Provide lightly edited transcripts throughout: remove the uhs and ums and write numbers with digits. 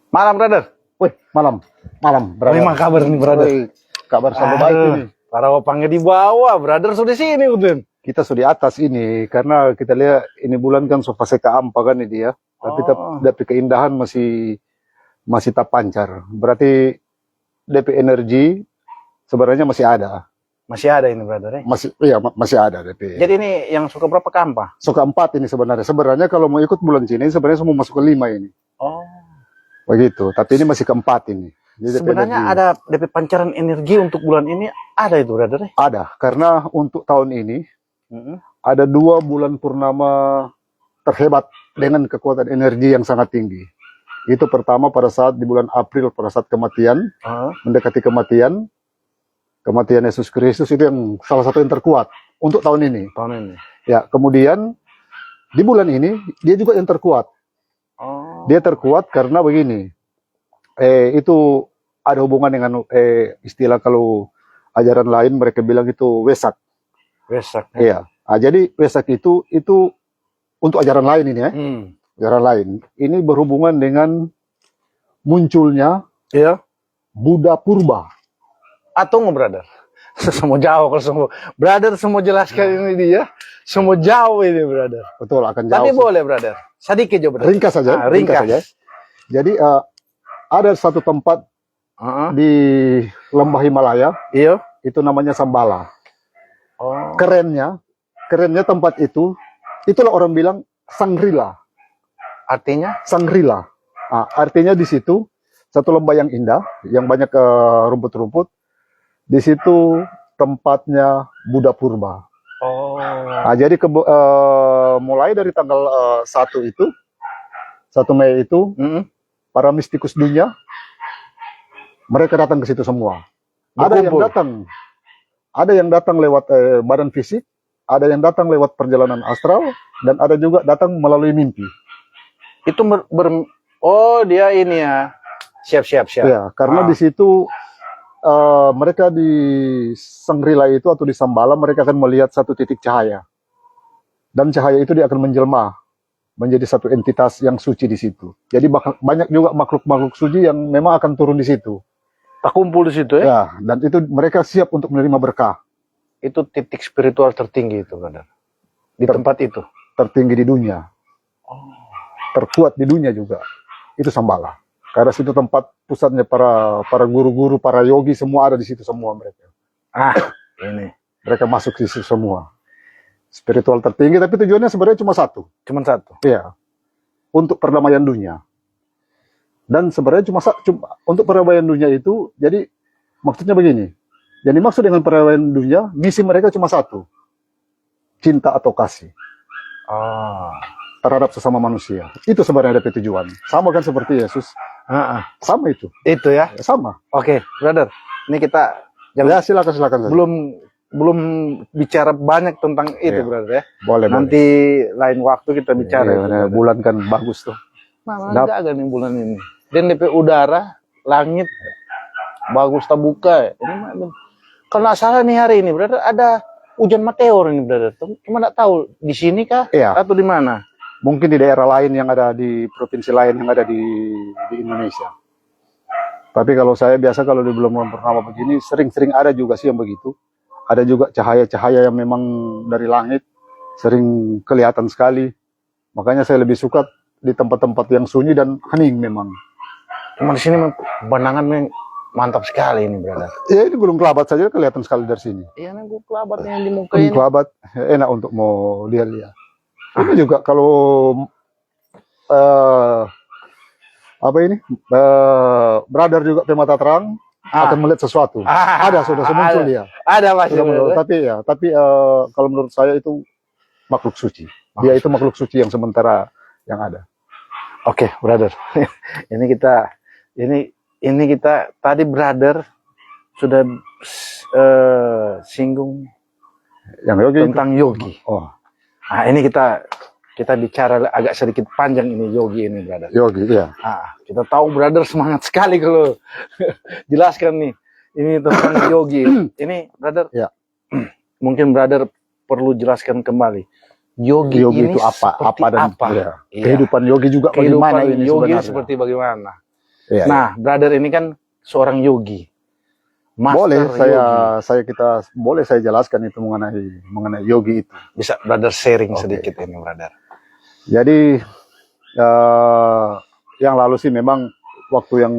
Malam, brother. Wih, malam, brother. Gimana kabar nih, brother? Wih, kabar sama baik ini. Para opangnya di bawah, brother sudah sini, Udin. Kita sudah di atas ini, karena kita lihat ini bulan kan so fase keampa kan ini ya. Tapi tapi keindahan masih tak pancar. Berarti DP energi sebenarnya masih ada. Masih ada ini, brother. Masih ada DP. Jadi ini yang suka berapa kampa? Suka 4 ini sebenarnya. Sebenarnya kalau mau ikut bulan sini sebenarnya semua masuk ke 5 ini. Oh. Begitu. Tapi ini masih keempat ini. Jadi sebenarnya ada DP pancaran energi untuk bulan ini ada itu, brother. Ada, karena untuk tahun ini ada 2 bulan purnama terhebat dengan kekuatan energi yang sangat tinggi. Itu pertama pada saat di bulan April pada saat kematian, mendekati kematian Yesus Kristus, itu yang salah satu yang terkuat untuk tahun ini. Ya, kemudian di bulan ini dia juga yang terkuat. Dia terkuat karena begini, itu ada hubungan dengan istilah kalau ajaran lain mereka bilang itu Wesak. Wesak. Iya. Nah, jadi Wesak itu untuk ajaran lain ini ya. Ajaran lain. Ini berhubungan dengan munculnya Buddha Purba. Atau nggak, brother? Semua jauh kalau semua. Brother semua jelaskan ini dia. Semua jauh ini, brother. Betul, akan jauh. Tapi boleh, brother. Sedikit aja, brother. Ringkas saja. Ringkas saja. Jadi ada satu tempat di lembah Himalaya. Iya. Itu namanya Sambala. Kerennya tempat itu, itulah orang bilang Sangrila. Artinya? Sangrila. Artinya di situ satu lembah yang indah, yang banyak rumput-rumput. Di situ tempatnya Buddha Purba. Jadi mulai dari tanggal 1 Mei itu, para mistikus dunia mereka datang ke situ semua. Ada yang datang lewat badan fisik, ada yang datang lewat perjalanan astral, dan ada juga datang melalui mimpi. Itu dia ini ya. Siap. Ya, karena di situ mereka di Sangrila itu atau di Sambala mereka akan melihat satu titik cahaya. Dan cahaya itu dia akan menjelma menjadi satu entitas yang suci di situ. Jadi banyak juga makhluk-makhluk suci yang memang akan turun di situ. Tak kumpul di situ ya? Ya, dan itu mereka siap untuk menerima berkah. Itu titik spiritual tertinggi itu, brother. Di tempat itu. Tertinggi di dunia. Terkuat di dunia juga. Itu Sambala. Karena situ tempat pusatnya para guru-guru, para yogi semua ada di situ semua mereka. Ini. Mereka masuk di situ semua. Spiritual tertinggi, tapi tujuannya sebenarnya cuma satu. Cuma satu? Iya. Untuk perdamaian dunia. Dan sebenarnya cuma untuk perdamaian dunia itu, jadi maksudnya begini. Jadi maksud dengan perdamaian dunia, misi mereka cuma satu. Cinta atau kasih. Terhadap sesama manusia. Itu sebenarnya ada tujuan. Sama kan seperti Yesus. Sama itu. Itu ya? Sama. Oke, brother. Ini kita silakan saja. Belum bicara banyak tentang itu, brother ya. Boleh. Nanti lain waktu kita bicara. Bulan kan bagus tuh. Jaga nih bulan ini. Dan DP udara, langit bagus terbuka. Ini kalau nggak salah nih hari ini, brother, ada hujan meteor ini, brother. Cuma nggak tahu di sini kah atau di mana? Mungkin di daerah lain yang ada di provinsi lain yang ada di Indonesia. Tapi kalau saya biasa kalau di bulan purnama begini sering-sering ada juga sih yang begitu. Ada juga cahaya-cahaya yang memang dari langit sering kelihatan sekali. Makanya saya lebih suka di tempat-tempat yang sunyi dan hening memang. Cuma di sini pemandangan mantap sekali ini, brother. Ya ini Gunung Kelabat saja kelihatan sekali dari sini. Iya, Gunung Kelabat yang di muka ini. Gunung Kelabat enak untuk mau lihat-lihat. Ini juga kalau brother juga pemata terang akan melihat sesuatu. Ada sudah muncul dia. Ada masih. Tapi kalau menurut saya itu makhluk suci. Dia itu makhluk suci yang sementara yang ada. Oke, brother. Ini kita tadi brother sudah singgung yang yogi tentang yogi. Nah, ini kita bicara agak sedikit panjang ini yogi ini, brother. Yogi, iya. Kita tahu brother semangat sekali kalau jelaskan nih ini tentang yogi. Ini brother, mungkin brother perlu jelaskan kembali. Yogi ini itu apa dan apa? Kehidupan yogi juga bagaimana ini yogi sebenarnya. seperti bagaimana? Iya, Nah, brother ini kan seorang yogi. boleh Master yogi. boleh saya jelaskan itu mengenai yogi itu. Bisa brother sharing Oke. sedikit ini, brother. Jadi yang lalu sih memang waktu yang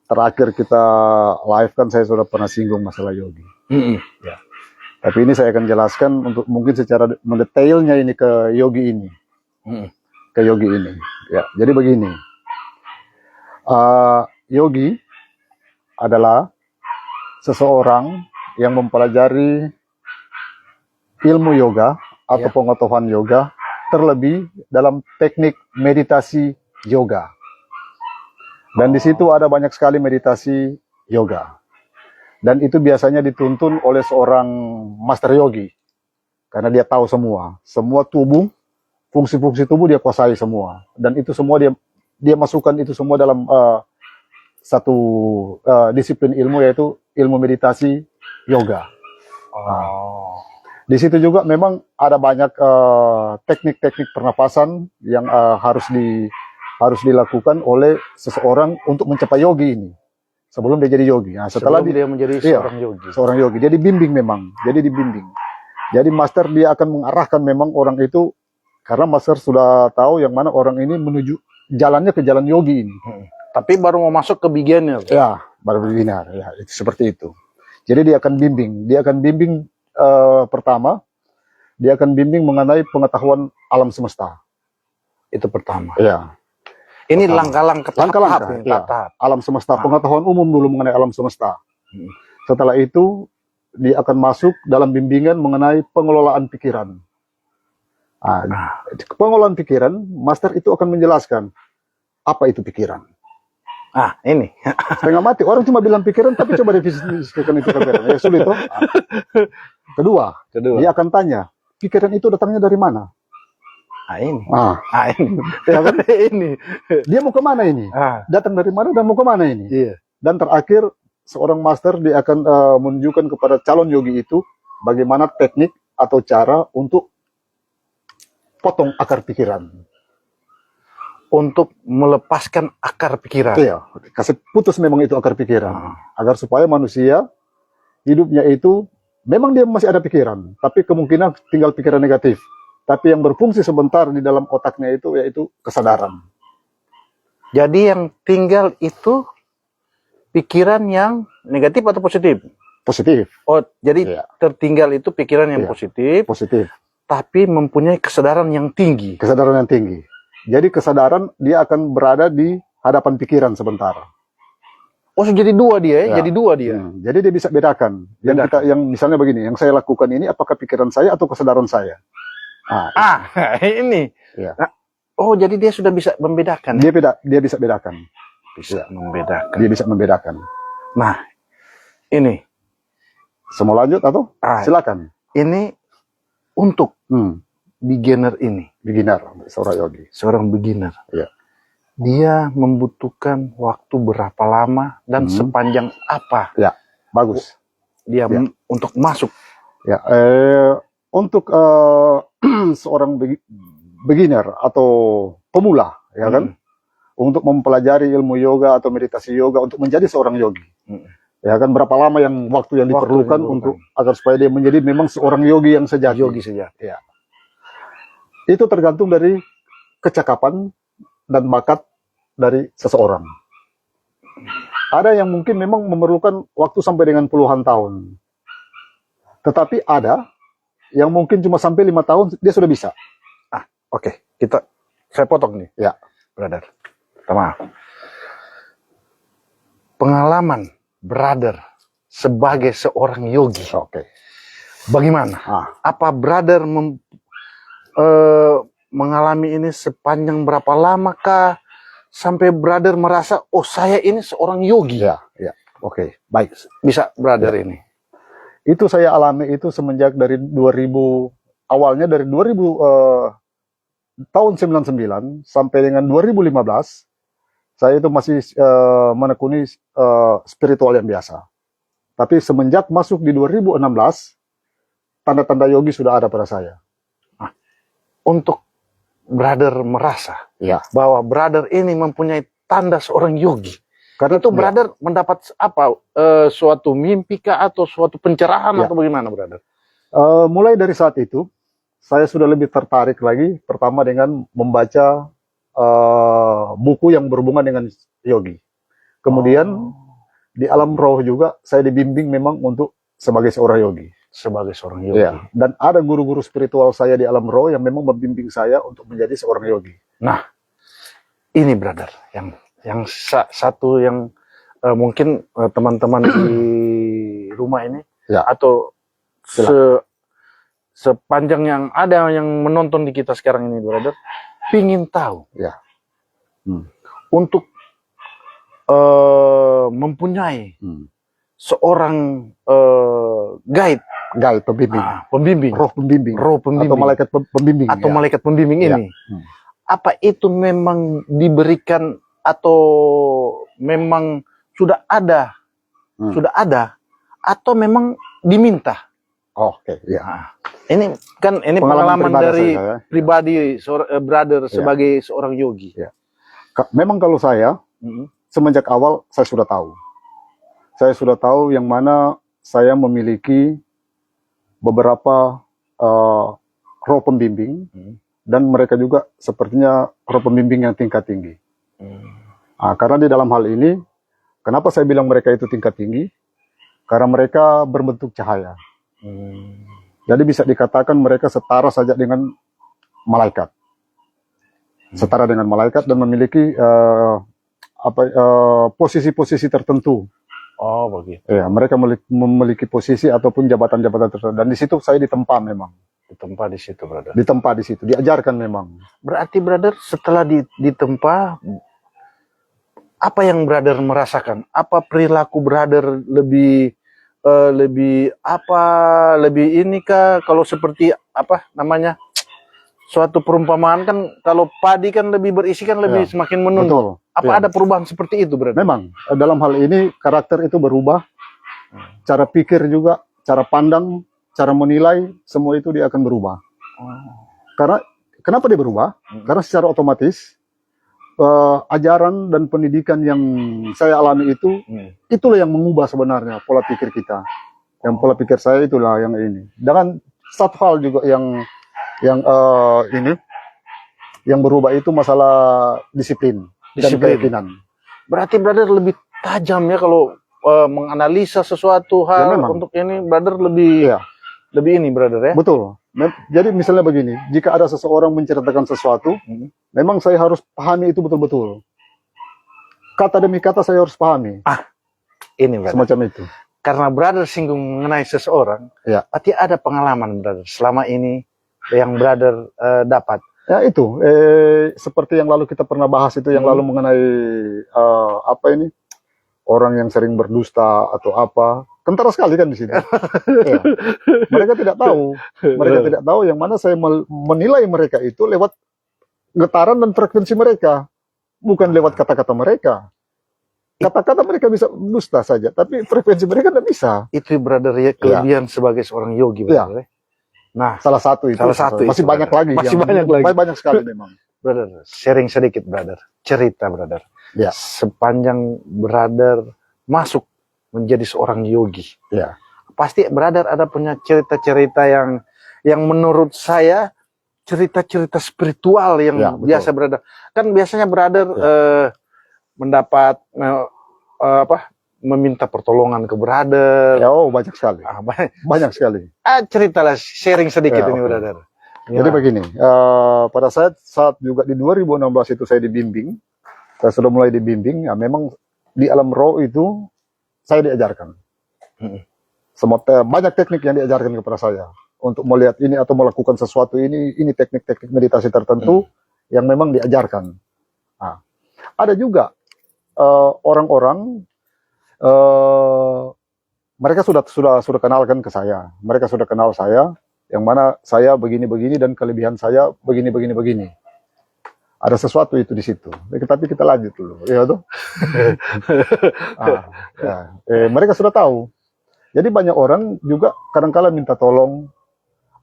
terakhir kita live kan saya sudah pernah singgung masalah yogi. Mm-mm. Ya. Tapi ini saya akan jelaskan untuk mungkin secara mendetailnya ini ke yogi ini. Mm-mm. Ke yogi ini. Ya, jadi begini. Yogi adalah seseorang yang mempelajari ilmu yoga atau Ya. pengetahuan yoga, terlebih dalam teknik meditasi yoga. Dan di situ ada banyak sekali meditasi yoga. Dan itu biasanya dituntun oleh seorang master yogi. Karena dia tahu semua tubuh, fungsi-fungsi tubuh dia kuasai semua. Dan itu semua dia masukkan itu semua dalam satu disiplin ilmu, yaitu ilmu meditasi yoga. Oh. Di situ juga memang ada banyak teknik-teknik pernapasan yang harus dilakukan oleh seseorang untuk mencapai yogi ini sebelum dia jadi yogi. Nah, setelah Sebelum dia menjadi iya, seorang yogi. dia dibimbing memang. Jadi master dia akan mengarahkan memang orang itu, karena master sudah tahu yang mana orang ini menuju jalannya ke jalan yogi ini. Tapi baru mau masuk ke beginner. Ya, baru beginner. Ya, itu seperti itu. Jadi dia akan bimbing. Pertama, dia akan bimbing mengenai pengetahuan alam semesta. Itu pertama. Ya. Ini langkah-langkah Langkah-langkah, ya. ya. Alam semesta, pengetahuan umum dulu mengenai alam semesta. Setelah itu, dia akan masuk dalam bimbingan mengenai pengelolaan pikiran. Pengelolaan pikiran, master itu akan menjelaskan apa itu pikiran. Ini. Setengah mati, orang cuma bilang pikiran, tapi coba definisikan itu pikiran. Ya sulit toh. Kedua, dia akan tanya, pikiran itu datangnya dari mana? Ini. Ini. Ya kan? Ini. Dia mau kemana ini? Datang dari mana dan mau kemana ini? Iya. Dan terakhir, seorang master dia akan menunjukkan kepada calon yogi itu bagaimana teknik atau cara untuk potong akar pikiran. Untuk melepaskan akar pikiran. Iya, kasih putus memang itu akar pikiran. Agar supaya manusia hidupnya itu, memang dia masih ada pikiran, tapi kemungkinan tinggal pikiran negatif. Tapi yang berfungsi sebentar di dalam otaknya itu yaitu kesadaran. Jadi yang tinggal itu pikiran yang negatif atau positif? Positif. Oh, jadi tertinggal itu pikiran yang positif. Positif. Tapi mempunyai kesadaran yang tinggi. Kesadaran yang tinggi. Jadi kesadaran dia akan berada di hadapan pikiran sebentar. Oh, jadi dua dia ya? Jadi dua dia. Jadi dia bisa bedakan. Yang misalnya begini, yang saya lakukan ini apakah pikiran saya atau kesadaran saya? Ini. Ya. Oh, jadi dia sudah bisa membedakan. Dia bisa bedakan. Membedakan. Dia bisa membedakan. Nah, ini. Semua lanjut atau? Silakan. Ini untuk beginner ini. Beginner, seorang yogi. Seorang beginner. Ya. Dia membutuhkan waktu berapa lama dan sepanjang apa? Ya, bagus. Dia untuk masuk. Ya, untuk seorang beginner atau pemula, ya kan, untuk mempelajari ilmu yoga atau meditasi yoga untuk menjadi seorang yogi, ya kan, berapa lama waktu yang diperlukan untuk agar supaya dia menjadi memang seorang yogi yang sejati. Yogi sejati. Ya. Itu tergantung dari kecakapan dan bakat dari seseorang. Ada yang mungkin memang memerlukan waktu sampai dengan puluhan tahun. Tetapi ada yang mungkin cuma sampai 5 tahun dia sudah bisa. Oke. Saya potong nih. Ya, brother. Maaf. Pengalaman brother sebagai seorang yogi. Oke. Bagaimana? Apa brother mengalami ini sepanjang berapa lama kah sampai brother merasa saya ini seorang yogi? Ya. Oke, baik. Bisa brother ini. Itu saya alami itu semenjak dari 2000, awalnya dari 2000 tahun 99 sampai dengan 2015 saya itu masih menekuni spiritual yang biasa. Tapi semenjak masuk di 2016 tanda-tanda yogi sudah ada pada saya. Untuk brother merasa ya, bahwa brother ini mempunyai tanda seorang yogi? Karena Itu brother mendapat apa? Suatu mimpi kah atau suatu pencerahan Ya. atau bagaimana brother? mulai dari saat itu saya sudah lebih tertarik lagi pertama dengan membaca buku yang berhubungan dengan yogi. Kemudian di alam roh juga saya dibimbing memang untuk sebagai seorang yogi. Sebagai seorang yogi. Ya. Dan ada guru-guru spiritual saya di alam roh yang memang membimbing saya untuk menjadi seorang yogi. Nah, ini brother yang satu yang mungkin teman-teman di rumah ini Ya. atau sepanjang yang ada yang menonton di kita sekarang ini brother, pingin tahu Ya. untuk mempunyai seorang guide, Pembimbing. pembimbing, Roh pembimbing. roh pembimbing, Atau malaikat pembimbing. atau ya. malaikat pembimbing Ya. ini. Apa itu memang diberikan atau memang sudah ada, atau memang diminta? Oke, ya. Nah, ini kan pengalaman dari saya. pribadi brother sebagai seorang yogi. Ya. Memang kalau saya semenjak awal saya sudah tahu. Saya sudah tahu yang mana saya memiliki beberapa roh pembimbing dan mereka juga sepertinya roh pembimbing yang tingkat tinggi. Nah, karena di dalam hal ini, kenapa saya bilang mereka itu tingkat tinggi? Karena mereka berbentuk cahaya. Jadi bisa dikatakan mereka setara saja dengan malaikat. Setara dengan malaikat dan memiliki posisi-posisi tertentu. Oh begitu. Ya, mereka memiliki posisi ataupun jabatan-jabatan tertentu. Dan di situ saya ditempa memang. Ditempa di situ brother. Ditempa di situ, diajarkan memang. Berarti brother setelah ditempa, apa yang brother merasakan? Apa perilaku brother lebih ini kah? Kalau seperti apa namanya? Suatu perumpamaan kan kalau padi kan lebih berisi kan lebih semakin menumpuk. Apa ada perubahan seperti itu brother? Memang dalam hal ini karakter itu berubah. Cara pikir juga, cara pandang, cara menilai, semua itu dia akan berubah. Karena kenapa dia berubah? Karena secara otomatis ajaran dan pendidikan yang saya alami itu, itulah yang mengubah sebenarnya pola pikir kita. Yang pola pikir saya itulah yang ini. Dengan satu hal juga yang berubah itu masalah disiplin dan keyakinan. Berarti brother lebih tajam ya kalau menganalisa sesuatu hal untuk ini brother lebih ini brother ya. Betul. Jadi misalnya begini, jika ada seseorang menceritakan sesuatu, memang saya harus pahami itu betul-betul. Kata demi kata saya harus pahami. Ini brother. Semacam itu. Karena brother singgung mengenai seseorang, berarti ada pengalaman brother selama ini yang brother dapat. Ya itu, seperti yang lalu kita pernah bahas itu, yang lalu mengenai orang yang sering berdusta atau apa, kentara sekali kan di sini. Mereka tidak tahu yang mana saya menilai mereka itu lewat getaran dan frekuensi mereka, bukan lewat kata-kata mereka. Kata-kata mereka bisa dusta saja, tapi frekuensi mereka tidak bisa. Itu brother ya kelebihan sebagai seorang yogi brother. Nah, salah satu itu. Masih banyak lagi. Banyak sekali memang. Brother, sharing sedikit brother. Cerita brother. Ya. Sepanjang brother masuk menjadi seorang yogi. Ya. Pasti brother ada punya cerita-cerita yang menurut saya cerita-cerita spiritual yang biasa brother. Kan biasanya brother mendapat meminta pertolongan ke brother. Oh, banyak sekali. Banyak sekali. Ceritalah, sharing sedikit ini brother. Jadi begini, pada saat juga di 2016 itu saya dibimbing, saya sudah mulai dibimbing, memang di alam roh itu saya diajarkan. Banyak teknik yang diajarkan kepada saya untuk melihat ini atau melakukan sesuatu ini teknik-teknik meditasi tertentu yang memang diajarkan. Nah, ada juga orang-orang mereka sudah kenalkan ke saya. Mereka sudah kenal saya, yang mana saya begini-begini dan kelebihan saya begini-begini. Ada sesuatu itu di situ. Tapi kita lanjut dulu, ya tuh. Mereka sudah tahu. Jadi banyak orang juga kadang-kala minta tolong,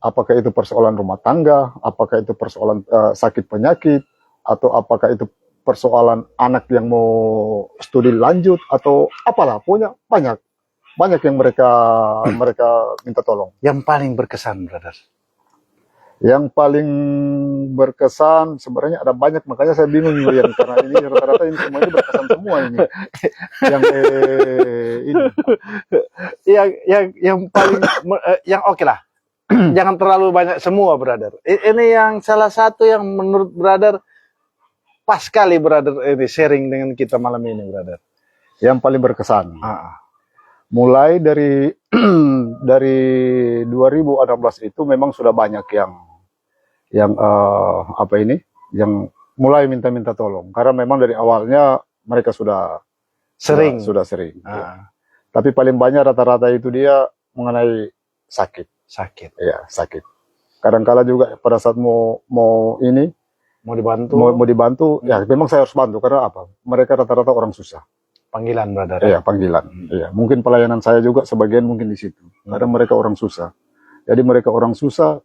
apakah itu persoalan rumah tangga, apakah itu persoalan sakit penyakit, atau apakah itu persoalan anak yang mau studi lanjut atau apalah, punya banyak yang mereka minta tolong. Yang paling berkesan, brother. Yang paling berkesan sebenarnya ada banyak, makanya saya bingung yang karena ini rata-rata ini semua ini berkesan semua ini. Yang ini Yang paling yang oke lah. Jangan terlalu banyak semua, brother. Ini yang salah satu yang menurut brother pas sekali, brother, ini sharing dengan kita malam ini, brother. yang paling berkesan. Ah, Mulai dari dari 2016 itu memang sudah banyak yang apa ini, yang mulai minta-minta tolong karena memang dari awalnya mereka sudah sering. sering. Ya. Ah, Tapi paling banyak rata-rata itu dia mengenai sakit. sakit. Ya, sakit. Kadang-kala juga pada saat mau ini Mau dibantu. mau dibantu, ya memang saya harus bantu karena apa? Mereka rata-rata orang susah. Panggilan, brother. Iya, panggilan. Iya, mungkin pelayanan saya juga sebagian mungkin di situ. Karena mereka orang susah. Jadi mereka orang susah,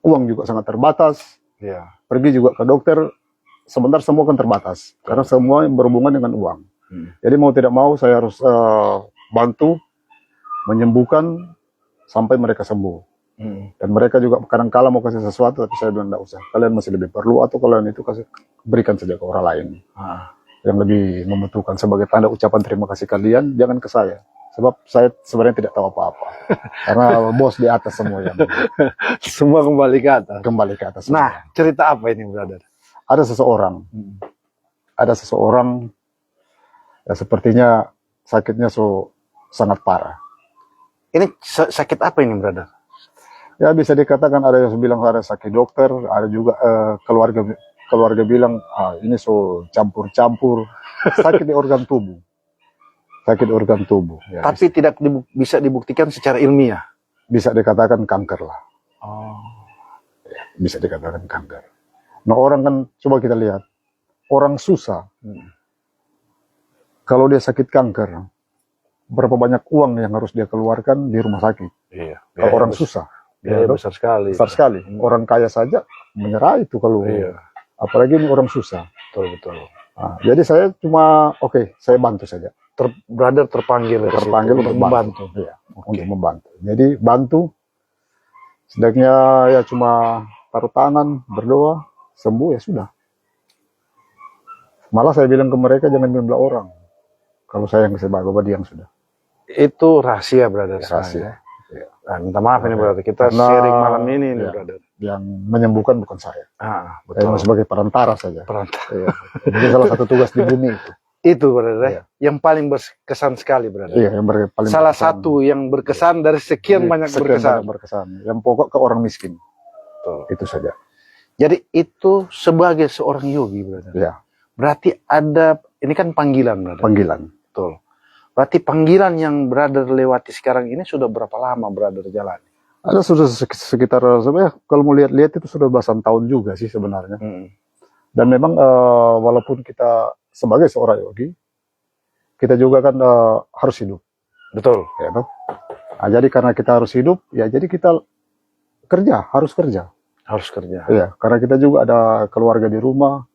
uang juga sangat terbatas. Iya. Pergi juga ke dokter, sebentar semua kan terbatas. Karena semua yang berhubungan dengan uang. Jadi mau tidak mau saya harus bantu menyembuhkan sampai mereka sembuh. Dan mereka juga kadang-kala mau kasih sesuatu, tapi saya bilang tidak usah. Kalian masih lebih perlu atau kalian itu berikan saja ke orang lain yang lebih membutuhkan. Sebagai tanda ucapan terima kasih kalian, jangan ke saya. Sebab saya sebenarnya tidak tahu apa-apa. Karena bos di atas semua yang Semua kembali ke atas. kembali ke atas. Nah, cerita apa ini, brother? Ada seseorang ya sepertinya sakitnya sangat parah. Ini sakit apa ini, brother? Ya bisa dikatakan ada yang bilang ada sakit dokter, ada juga keluarga bilang ini campur-campur sakit di organ tubuh. Sakit organ tubuh. Ya, Tapi tidak bisa dibuktikan secara ilmiah. bisa dikatakan kanker lah. Oh. Bisa dikatakan kanker. Nah orang kan coba kita lihat, orang susah. Kalau dia sakit kanker, berapa banyak uang yang harus dia keluarkan di rumah sakit? Iya. Kalau orang susah, Biaya besar sekali. besar sekali. Orang kaya saja menyerah itu kalau, apalagi ini orang susah. Betul. Nah, jadi saya cuma saya bantu saja. Brother terpanggil Untuk membantu. Iya, untuk membantu. Jadi bantu, sedangnya ya cuma taruh tangan, berdoa, sembuh ya sudah. Malah saya bilang ke mereka jangan bilang orang. Kalau saya yang bawa dia yang sudah. Itu rahasia, brother. Rahasia. Ya. Nah, minta maaf ini, brother. Kita Karena, sharing malam ini, ya, brother. Yang menyembuhkan bukan saya. Saya Betul. sebagai perantara saja. Perantara. Iya. Jadi salah satu tugas di bumi itu. Itu, brother. Iya. Yang paling berkesan sekali, brother. Iya, yang paling Salah berkesan. satu yang berkesan dari sekian banyak berkesan. Yang pokok ke orang miskin. Betul. Itu saja. Jadi itu sebagai seorang yogi, brother. Iya. Berarti ini kan panggilan, brother. Panggilan. Betul. Berarti panggilan yang brother lewati sekarang ini sudah berapa lama brother jalan? Ada sudah sekitar sebenarnya kalau mau lihat-lihat itu sudah belasan tahun juga sih sebenarnya. Dan memang walaupun kita sebagai seorang yogi, kita juga kan harus hidup. Betul. Ya, toh? Nah, jadi karena kita harus hidup, ya jadi kita harus kerja. Harus kerja. Iya, karena kita juga ada keluarga di rumah,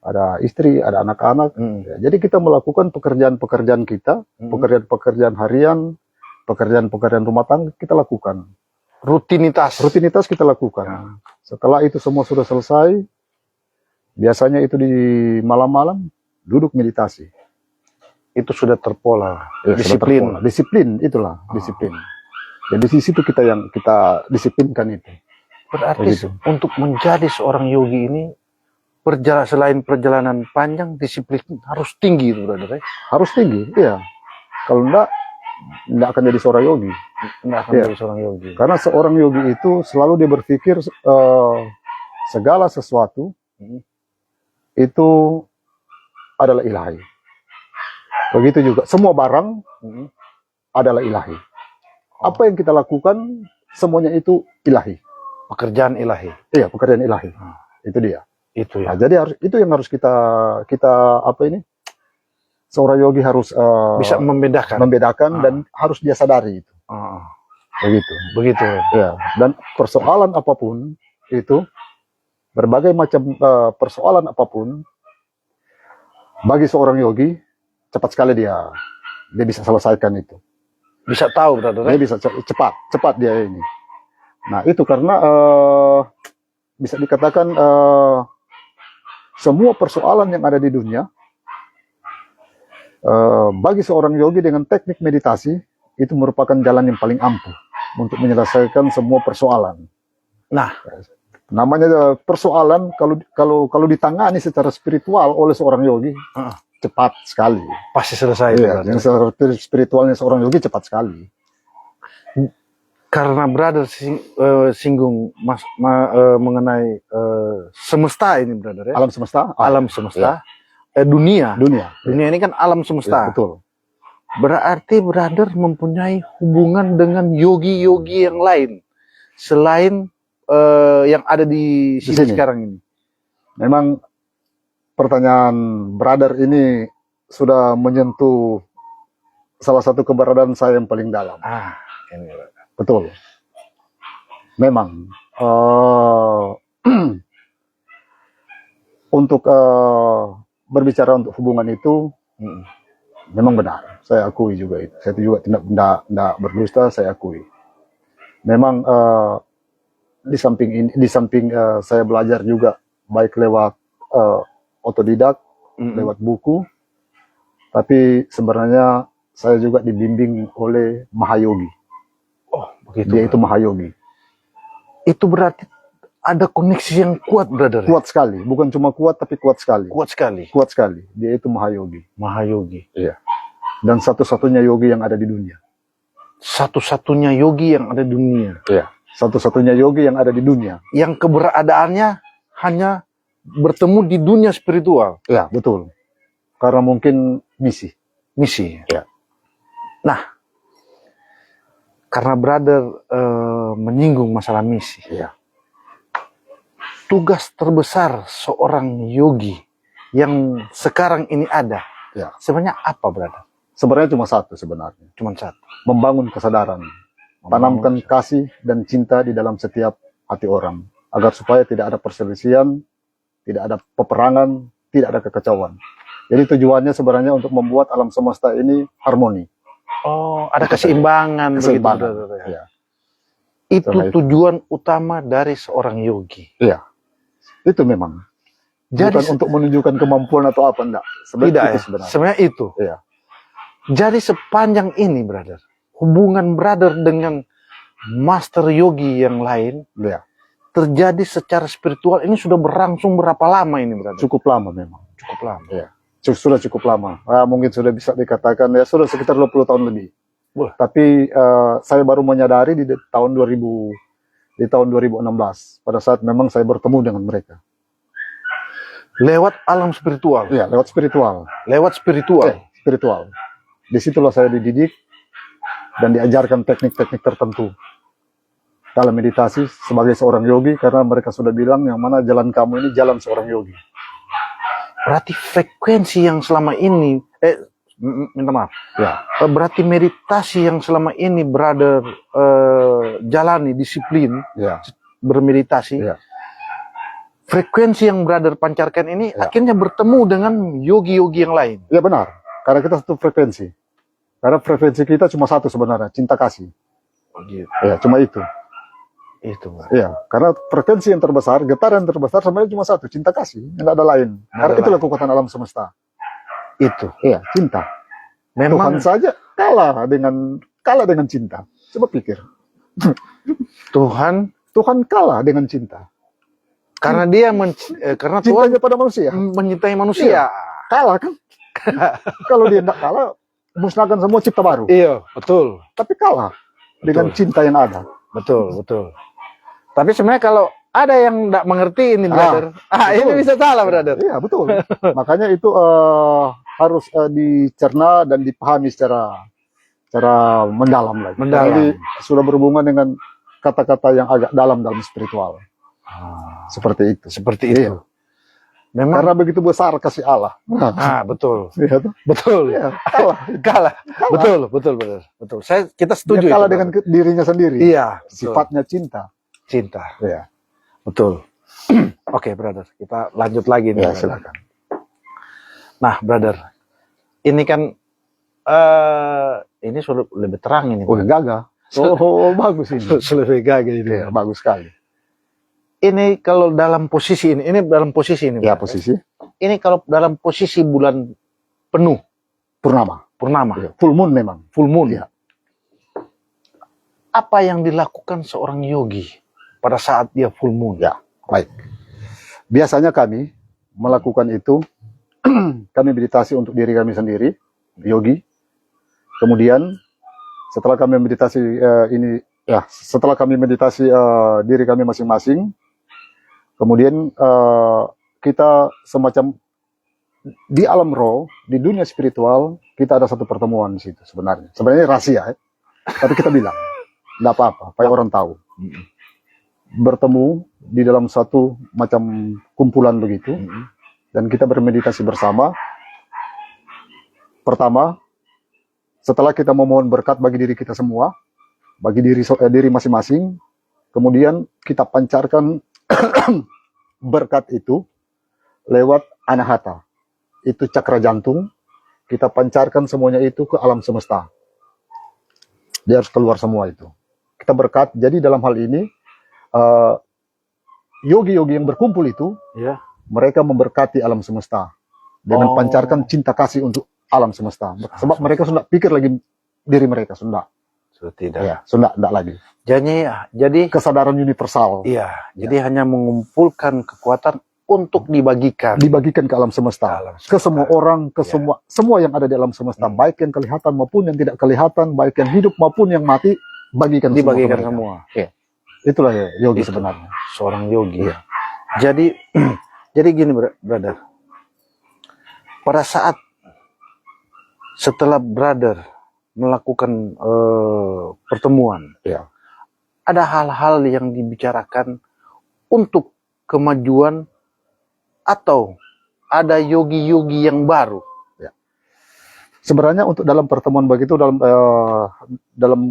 ada istri, ada anak-anak. Ya, jadi kita melakukan pekerjaan-pekerjaan kita, pekerjaan-pekerjaan harian, pekerjaan-pekerjaan rumah tangga kita lakukan. Rutinitas kita lakukan. Ya. Setelah itu semua sudah selesai, biasanya itu di malam-malam duduk meditasi. Itu sudah terpola. Ya, disiplin. Sudah terpola. Disiplin itulah, disiplin. Jadi di situ kita disiplinkan itu. Berarti begitu. Untuk menjadi seorang yogi ini selain perjalanan panjang, disiplin harus tinggi itu, brother. Harus tinggi, iya. Kalau enggak akan jadi seorang yogi. Enggak akan jadi seorang yogi. Karena seorang yogi itu selalu dia berpikir segala sesuatu itu adalah ilahi. Begitu juga semua barang adalah ilahi. Apa yang kita lakukan semuanya itu ilahi. Pekerjaan ilahi. Iya, pekerjaan ilahi. Itu dia. Itu ya. Nah, jadi itu yang harus kita apa ini? Seorang yogi harus bisa membedakan dan harus dia sadari itu. Begitu. Ya. Dan persoalan apapun itu, berbagai macam persoalan apapun Bagi seorang yogi, cepat sekali dia bisa selesaikan itu. Bisa tahu, brother. Dia bisa cepat dia ini. Nah, itu karena bisa dikatakan semua persoalan yang ada di dunia, bagi seorang yogi dengan teknik meditasi, itu merupakan jalan yang paling ampuh untuk menyelesaikan semua persoalan. Nah, namanya persoalan kalau ditangani secara spiritual oleh seorang yogi, cepat sekali. pasti selesai. Iya, brother. yang secara spiritualnya seorang yogi cepat sekali. Karena brother singgung mengenai semesta ini, brother ya. Alam semesta, Alam semesta, dunia. dunia. Dunia ini kan alam Ya, semesta. betul. Berarti brother mempunyai hubungan dengan yogi-yogi yang lain selain yang ada di sini sini. sekarang ini. Memang pertanyaan brother ini sudah menyentuh salah satu keberadaan saya yang paling dalam. Ini brother. Betul. Memang untuk berbicara untuk hubungan itu memang benar. Saya akui juga itu. Saya juga tidak berdusta. Saya akui. Memang di samping saya belajar juga baik lewat otodidak, lewat buku, tapi sebenarnya saya juga dibimbing oleh Mahayogi. Oh, begitu. Dia itu Mahayogi. Itu berarti ada koneksi yang kuat, brother. Kuat sekali, bukan cuma kuat tapi kuat sekali. Kuat sekali. Kuat sekali. Dia itu Mahayogi. Mahayogi. Iya. Dan satu-satunya yogi yang ada di dunia. Satu-satunya yogi yang ada di dunia. Iya. Satu-satunya yogi yang ada di dunia. Yang keberadaannya hanya bertemu di dunia spiritual. Iya, betul. Karena mungkin misi. Misi. Iya. Nah, karena brother menyinggung masalah misi. Iya. Tugas terbesar seorang yogi yang sekarang ini ada, Iya. sebenarnya apa, brother? Sebenarnya cuma satu sebenarnya. Cuma satu. Membangun kesadaran. Tanamkan kasih dan cinta di dalam setiap hati orang. Agar supaya tidak ada perselisihan, tidak ada peperangan, tidak ada kekacauan. Jadi tujuannya sebenarnya untuk membuat alam semesta ini harmoni. Oh, ada keseimbangan. Keseimbangan. Begitu, brother. Iya. Itu Setelah itu. tujuan utama dari seorang yogi. Iya. Itu memang. Jadi Bukan untuk menunjukkan kemampuan atau apa, enggak. tidak Itu ya, sebenarnya. sebenarnya itu. Iya. Jadi sepanjang ini, brother, hubungan brother dengan master yogi yang lain Iya. terjadi secara spiritual ini sudah berlangsung berapa lama ini, brother? Cukup lama memang. Cukup lama. Iya. Sudah cukup lama. Mungkin sudah bisa dikatakan ya sudah sekitar 20 tahun lebih. Wah. Tapi saya baru menyadari di tahun 2016 pada saat memang saya bertemu dengan mereka. Lewat alam spiritual. Iya, lewat spiritual. Lewat spiritual. Spiritual. Disitulah saya dididik dan diajarkan teknik-teknik tertentu dalam meditasi sebagai seorang yogi, karena mereka sudah bilang yang mana jalan kamu ini jalan seorang yogi. Berarti frekuensi yang selama ini, minta maaf. Ya. Berarti meditasi yang selama ini brother jalani, disiplin, Ya. bermeditasi. Ya. Frekuensi yang brother pancarkan ini Ya. akhirnya bertemu dengan yogi-yogi yang lain. Ya benar, karena kita satu frekuensi. Karena frekuensi kita cuma satu sebenarnya, cinta kasih. Oh, gitu. Ya, cuma itu. Itu, Bang. Iya, karena frekuensi yang terbesar, getaran yang terbesar sebenarnya cuma satu, cinta kasih, tidak ada lain. Karena itulah kekuatan alam semesta. Itu. Iya, cinta. Memang Tuhan saja kalah dengan cinta. Coba pikir. Tuhan, Tuhan kalah dengan cinta. karena dia karena Tuhan Cintanya pada manusia. mencintai manusia. Kalah kan? Kalau dia tidak kalah, musnahkan semua cipta baru. Iya, betul. Tapi kalah dengan Betul. cinta yang ada. Betul, betul. Tapi sebenarnya kalau ada yang tidak mengerti ini, brother, ini betul. bisa salah, brother. Iya, betul. Makanya itu harus dicerna dan dipahami secara mendalam lagi. Mendalam. Jadi sudah berhubungan dengan kata-kata yang agak dalam spiritual. Seperti itu. Seperti Iya. itu. Memang, Karena begitu besar kasih Allah. betul. Iya, tuh. Betul. Iya, kalah. Kalah. Betul, brother. Betul. Kita setuju Dia kalah itu, dengan brother. dirinya sendiri. Iya, betul. Sifatnya cinta. Cinta. Iya. Betul. Oke, brother. Kita lanjut lagi nih. Ya, brother. silakan. Nah, brother, ini kan ini sudah lebih terang ini. Oh, gagah. Oh, bagus ini. Lebih gagah ini. Ya, bagus sekali. Ini kalau dalam posisi ini dalam posisi ini. Ya, brother. posisi Ini kalau dalam posisi bulan penuh, purnama. purnama, Full moon memang. full moon. Ya. Apa yang dilakukan seorang yogi pada saat dia full moon? Ya, baik. Biasanya kami melakukan itu, kami meditasi untuk diri kami sendiri, yogi. Kemudian setelah kami meditasi setelah kami meditasi diri kami masing-masing, kemudian kita semacam di alam roh, di dunia spiritual, kita ada satu pertemuan di situ sebenarnya. Sebenarnya rahasia, tapi kita bilang, nggak apa-apa, supaya orang tahu. Bertemu di dalam satu macam kumpulan begitu, dan kita bermeditasi bersama. Pertama, setelah kita memohon berkat bagi diri kita semua, bagi diri masing-masing, kemudian kita pancarkan berkat itu lewat anahata. Itu cakra jantung, kita pancarkan semuanya itu ke alam semesta. Dia harus keluar semua itu. Kita berkat, jadi dalam hal ini, yogi-yogi yang berkumpul itu, Ya. mereka memberkati alam semesta. Dengan pancarkan cinta kasih untuk alam semesta. Sebab mereka sudah pikir lagi diri mereka, sudah. Sudah tidak. Ya, sudah, tidak lagi. Jadi Kesadaran universal. iya, jadi hanya mengumpulkan kekuatan untuk dibagikan. Dibagikan ke alam semesta. Ke semua orang, ke semua yang ada di alam semesta. Baik yang kelihatan maupun yang tidak kelihatan, baik yang hidup maupun yang mati, dibagikan semua. Ya. Itulah ya, yogi sebenarnya. Seorang yogi. Iya. Jadi jadi gini brother. Pada saat setelah brother melakukan pertemuan, Ya. ada hal-hal yang dibicarakan untuk kemajuan atau ada yogi-yogi yang baru. Sebenarnya untuk dalam pertemuan begitu, dalam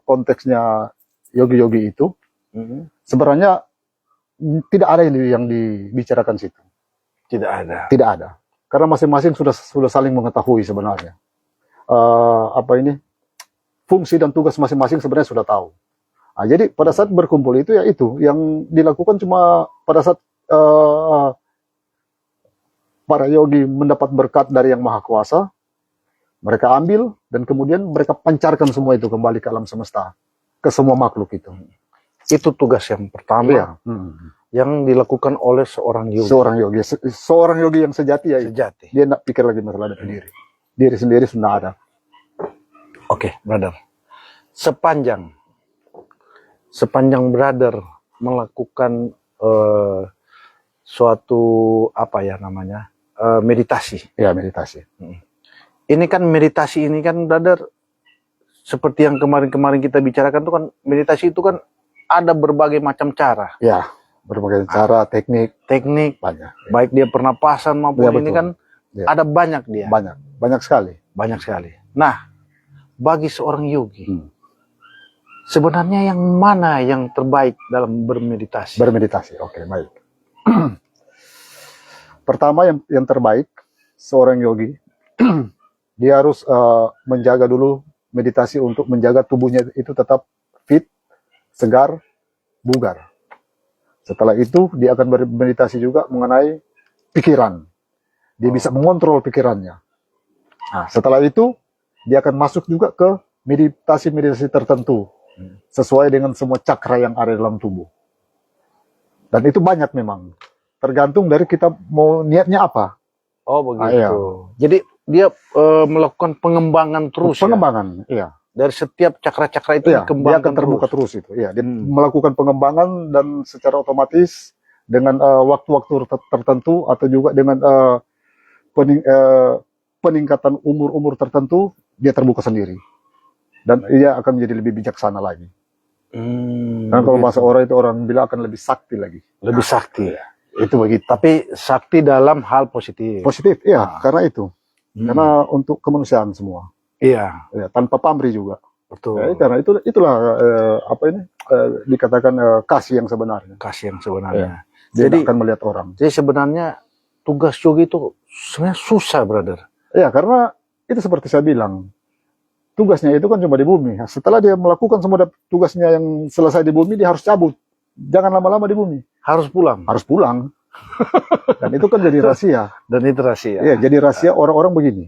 konteksnya yogi-yogi itu, sebenarnya tidak ada yang dibicarakan situ. Tidak ada. Tidak ada. Karena masing-masing sudah saling mengetahui sebenarnya. Fungsi dan tugas masing-masing sebenarnya sudah tahu. Nah, jadi pada saat berkumpul itu ya itu yang dilakukan cuma pada saat para yogi mendapat berkat dari Yang Maha Kuasa, mereka ambil dan kemudian mereka pancarkan semua itu kembali ke alam semesta, ke semua makhluk itu. Itu tugas yang pertama Ya. yang dilakukan oleh seorang yogi. Seorang yogi yang sejati ya. Sejati. Dia tidak pikir lagi masalah dari diri. Diri sendiri sudah ada. Oke, brother. Sepanjang brother melakukan suatu meditasi. Ya, meditasi. Ini kan meditasi ini kan brother, seperti yang kemarin-kemarin kita bicarakan tuh kan, meditasi itu kan ada berbagai macam cara. Ya, berbagai cara, teknik banyak. ya. Baik dia pernapasan maupun Ya, ini betul. kan Ya. ada banyak dia. Banyak sekali. Banyak sekali. Nah, bagi seorang yogi, sebenarnya yang mana yang terbaik dalam bermeditasi? Bermeditasi. Oke, baik. Pertama yang terbaik seorang yogi dia harus menjaga dulu meditasi untuk menjaga tubuhnya itu tetap fit, segar, bugar. Setelah itu dia akan bermeditasi juga mengenai pikiran. Dia bisa mengontrol pikirannya. Nah, setelah itu dia akan masuk juga ke meditasi-meditasi tertentu sesuai dengan semua cakra yang ada dalam tubuh. Dan itu banyak memang. Tergantung dari kita mau niatnya apa. Oh begitu. Iya. Jadi dia melakukan pengembangan terus. Pengembangan, iya. Dari setiap cakra-cakra itu Iya, dia dikembangkan akan terbuka terus itu. Iya, dia melakukan pengembangan dan secara otomatis dengan waktu-waktu tertentu atau juga dengan peningkatan umur-umur tertentu dia terbuka sendiri. Dan ia akan menjadi lebih bijaksana lagi. Dan kalau bahasa orang itu orang bilang akan lebih sakti lagi. Lebih sakti. Itu begitu. Tapi sakti dalam hal positif. Positif, iya, karena itu. Karena untuk kemanusiaan semua. Iya, Ya, tanpa pamrih juga. betul. Ya, karena itulah dikatakan kasih yang sebenarnya. Kasih yang sebenarnya. Dia Jadi akan melihat orang. Jadi sebenarnya tugas yogi itu sebenarnya susah, brother. Ya, karena itu seperti saya bilang, tugasnya itu kan cuma di bumi. Setelah dia melakukan semua tugasnya yang selesai di bumi, dia harus cabut. Jangan lama-lama di bumi. Harus pulang. Harus pulang. Dan itu kan jadi rahasia. Dan itu rahasia. Iya, jadi rahasia orang-orang begini.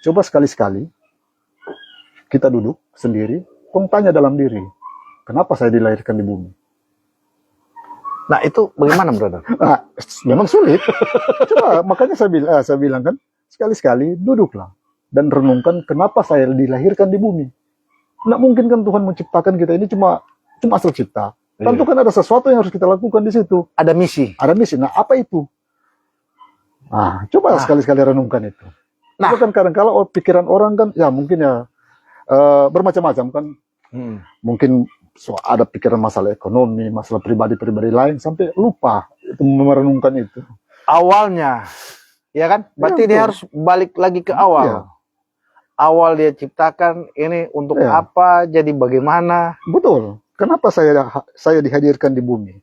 Coba sekali-sekali kita duduk sendiri, tanya dalam diri, kenapa saya dilahirkan di bumi? Nah, itu bagaimana, brother? Nah, memang sulit. Coba, makanya saya bilang kan, sekali-sekali duduklah dan renungkan kenapa saya dilahirkan di bumi. Nggak mungkin kan Tuhan menciptakan kita ini cuma asal cipta. Tentu kan ada sesuatu yang harus kita lakukan di situ. Ada misi. Ada misi. Nah, apa itu? Nah, coba sekali-sekali renungkan itu. Nah, kan kadang-kala pikiran orang kan, ya mungkin ya bermacam-macam kan. Mungkin ada pikiran masalah ekonomi, masalah pribadi-pribadi lain, sampai lupa itu merenungkan itu. Awalnya, ya kan? Berarti Ya, dia betul. harus balik lagi ke awal. Iya. Awal dia ciptakan ini untuk Iya. apa, jadi bagaimana. Betul. Kenapa saya dihadirkan di bumi?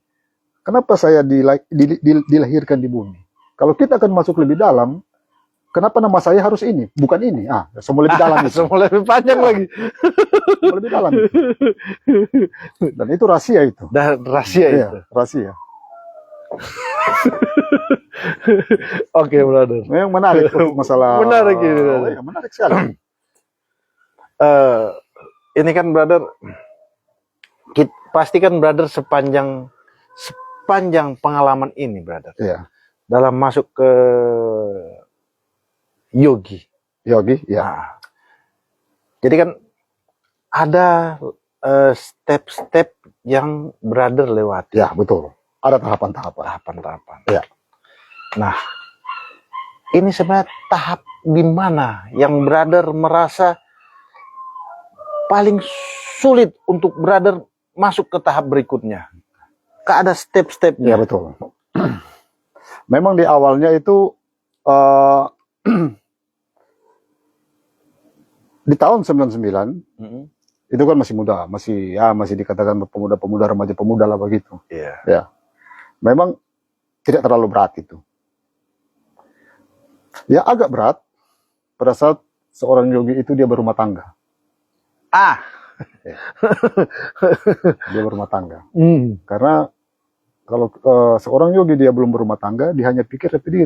Kenapa saya dilahirkan di bumi? Kalau kita akan masuk lebih dalam, kenapa nama saya harus ini, bukan ini? Semua lebih dalam itu. Semua lebih panjang lagi. Semua lebih dalam itu. Dan itu rahasia itu. Dan rahasia Iya, itu. rahasia. Oke, brother. Memang menarik untuk masalah. Menarik ini, brother. Iya, menarik sekali. Ini kan, brother, pasti kan, brother, sepanjang pengalaman ini, brother, Iya. dalam masuk ke yogi. Yogi, ya. Nah, jadi kan ada step-step yang brother lewati. Ya, betul. Ada tahapan-tahapan. Tahapan-tahapan. Ya. Nah, ini sebenarnya tahap di mana yang brother merasa paling sulit untuk brother masuk ke tahap berikutnya? Ada step-stepnya. Ya, betul. Memang di awalnya itu di tahun 99 itu kan masih muda, masih dikatakan pemuda-pemuda, remaja-pemuda lah begitu. Iya. Ya. Memang tidak terlalu berat itu. Ya agak berat pada saat seorang yogi itu dia berumah tangga. Dia berumah tangga. Karena kalau seorang yogi dia belum berumah tangga, dia hanya pikir tapi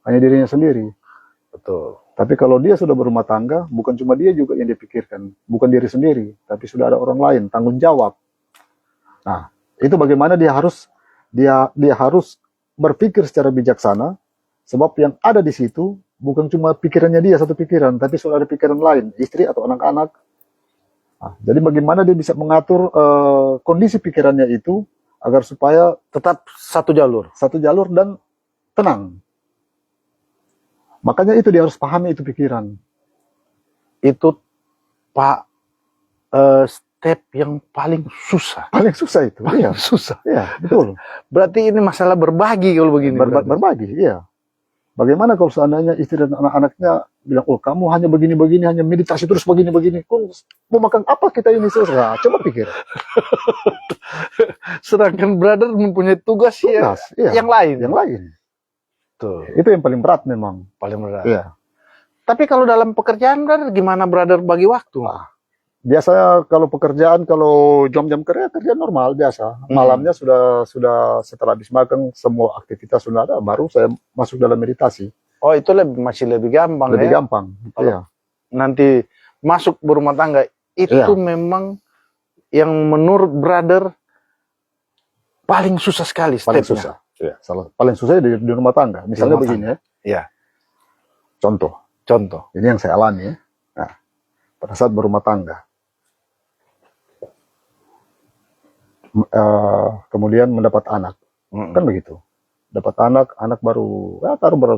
hanya dirinya sendiri. Betul. Tapi kalau dia sudah berumah tangga, bukan cuma dia juga yang dipikirkan, bukan diri sendiri, tapi sudah ada orang lain, tanggung jawab. Nah, itu bagaimana dia harus berpikir secara bijaksana, sebab yang ada di situ bukan cuma pikirannya dia satu pikiran, tapi sudah ada pikiran lain, istri atau anak-anak. Nah, jadi bagaimana dia bisa mengatur kondisi pikirannya itu agar supaya Tetap satu jalur. dan tenang. Makanya itu dia harus pahami itu pikiran. Itu Pak step yang paling susah. Paling susah itu. Iya, Susah. iya, betul. Berarti ini masalah berbagi kalau begini. brother. Berbagi, iya. Bagaimana kalau seandainya istri dan anak-anaknya bilang, oh kamu hanya begini-begini, hanya meditasi terus begini-begini. Mau makan apa kita ini? Nah, coba pikir. Sedangkan brother mempunyai tugas Iya, yang lain. Yang lain. Tuh, Itu yang paling berat memang. paling berat. Iya. Tapi kalau dalam pekerjaan, brother, gimana brother bagi waktu? Biasanya kalau pekerjaan, kalau jam-jam kerja normal biasa. Malamnya sudah setelah habis makan semua aktivitas sudah ada, baru saya masuk dalam meditasi. Oh, itu masih lebih gampang. Lebih ya? gampang. Kalau Iya. Nanti masuk berumah tangga, itu Iya. memang yang menurut brother paling susah sekali Paling stepnya. susah. Iya. Paling susah di rumah tangga. Misalnya rumah begini ya. Iya. Contoh. Contoh. Ini yang saya alami ya. Nah, pada saat berumah tangga. Kemudian mendapat anak. Kan begitu. Dapat anak baru, baru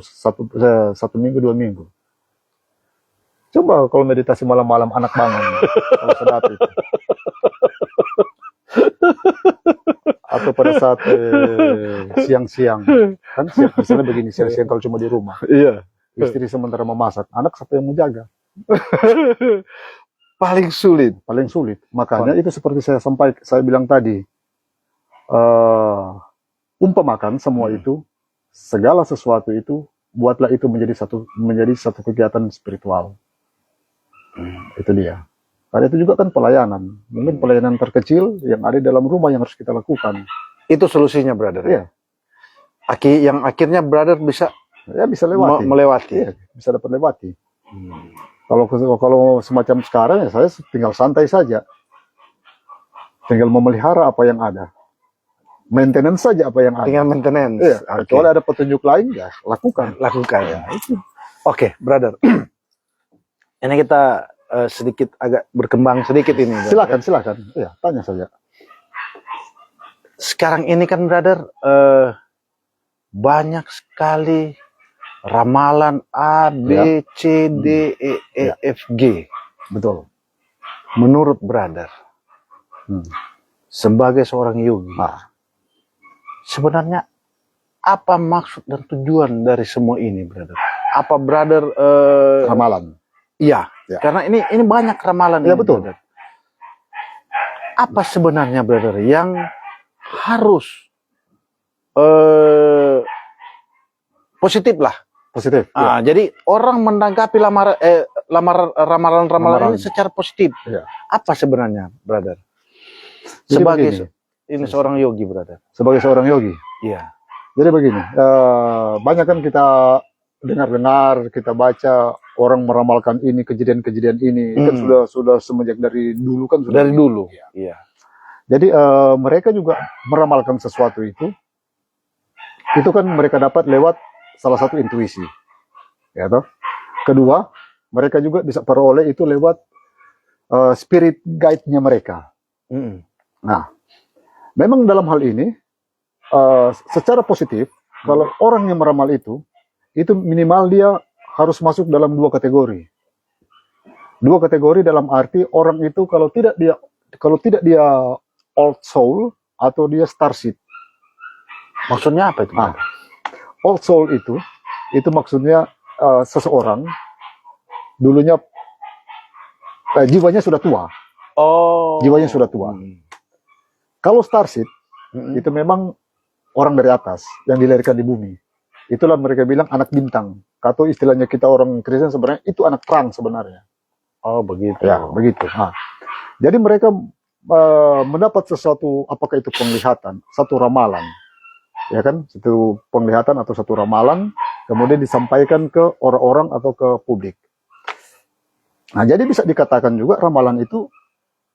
satu minggu, 2 minggu. Coba kalau meditasi malam-malam anak bangun. Kalau sedap itu. Atau pada saat siang-siang. Kan misalnya begini, siang-siang kalau cuma di rumah. Iya. Istri sementara memasak, anak siapa yang menjaga? Paling sulit. Paling sulit. Makanya itu seperti saya bilang tadi, umpamakan semua itu, segala sesuatu itu buatlah itu menjadi satu kegiatan spiritual. Itu dia. Karena itu juga kan pelayanan. Mungkin pelayanan terkecil yang ada dalam rumah yang harus kita lakukan. Itu solusinya, brother. Iya. Yang akhirnya brother bisa Bisa lewati. melewati. Iya, bisa dapat lewati. Kalau semacam sekarang ya saya tinggal santai saja. Tinggal memelihara apa yang ada. Maintenance saja apa yang ada. Tinggal maintenance. Iya. Oke. Kalau ada petunjuk lain ya lakukan. Ya, itu. Oke, brother. Ini kita sedikit agak berkembang sedikit ini. Brother. Silakan. Iya, tanya saja. Sekarang ini kan, brother, banyak sekali ramalan A, B, C, D, E, F, G. Betul. Menurut brother, sebagai seorang yogi, sebenarnya apa maksud dan tujuan dari semua ini, brother? Apa brother Ramalan. Iya, Ya. karena ini banyak ramalan. Iya, ini, betul. brother. Apa sebenarnya, brother, yang harus positif lah? Positif. Jadi orang menanggapi ramalan-ramalan ini secara positif. Iya. Apa sebenarnya, brother? Jadi Sebagai begini. seorang yogi, brother. Sebagai seorang yogi. Iya. Jadi begini, banyak kan kita dengar-dengar, kita baca orang meramalkan ini, kejadian-kejadian ini. Kan sudah semenjak dari dulu kan sudah. Dari dulu. Iya. Jadi mereka juga meramalkan sesuatu itu kan mereka dapat lewat salah satu intuisi, ya toh. Kedua, mereka juga bisa peroleh itu lewat spirit guide-nya mereka. Nah, memang dalam hal ini secara positif, kalau orang yang meramal itu minimal dia harus masuk dalam dua kategori. Dua kategori dalam arti orang itu kalau tidak dia old soul atau dia starseed. Maksudnya apa itu? Old soul itu maksudnya seseorang dulunya jiwanya sudah tua. Jiwanya sudah tua. Kalau starseed itu memang orang dari atas yang dilahirkan di bumi. Itulah mereka bilang anak bintang. Atau istilahnya kita orang Kristen sebenarnya itu anak terang sebenarnya. Oh, begitu. Ya, begitu. Jadi mereka mendapat sesuatu, apakah itu penglihatan, satu ramalan. Ya kan, satu penglihatan atau satu ramalan, kemudian disampaikan ke orang-orang atau ke publik. Nah, jadi bisa dikatakan juga ramalan itu,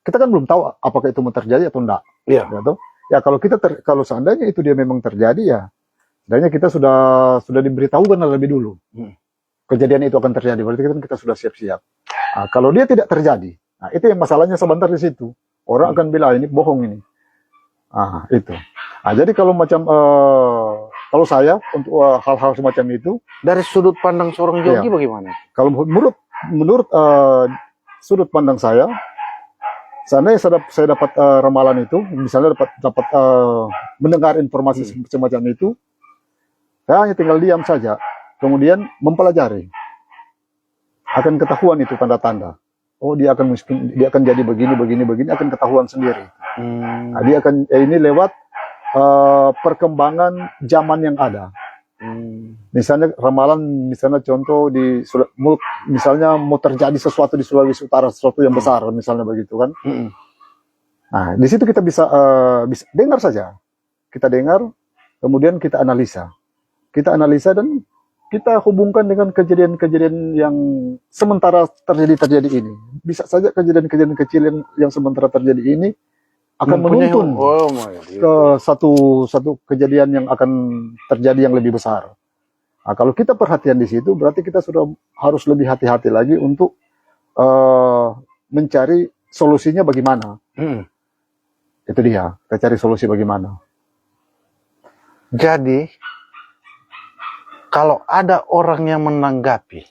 kita kan belum tahu apakah itu mau terjadi atau enggak. Iya. Ya, kalau seandainya itu dia memang terjadi, ya seandainya kita sudah diberitahukan lebih dulu. Kejadian itu akan terjadi, berarti kita sudah siap-siap. Nah, kalau dia tidak terjadi, nah itu yang masalahnya sebentar di situ. Orang akan bilang ini bohong ini. Itu. Nah, jadi kalau kalau saya untuk hal-hal semacam itu dari sudut pandang seorang yogi bagaimana? Kalau menurut sudut pandang saya, seandainya saya dapat ramalan itu, misalnya dapat mendengar informasi semacam itu, saya hanya tinggal diam saja, kemudian mempelajari, akan ketahuan itu tanda-tanda. Oh, dia akan jadi begini, akan ketahuan sendiri. Nah, dia akan ini lewat perkembangan zaman yang ada. Misalnya ramalan, misalnya contoh misalnya mau terjadi sesuatu di Sulawesi Utara, sesuatu yang besar, misalnya begitu kan. Nah, di situ kita bisa dengar saja. Kita dengar, kemudian kita analisa. Dan kita hubungkan dengan kejadian-kejadian yang sementara terjadi ini. Bisa saja kejadian-kejadian kecil yang sementara terjadi ini akan menuntun ke satu kejadian yang akan terjadi yang lebih besar. Nah, kalau kita perhatian di situ, berarti kita sudah harus lebih hati-hati lagi untuk mencari solusinya bagaimana. Itu dia, kita cari solusi bagaimana. Jadi, kalau ada orang yang menanggapi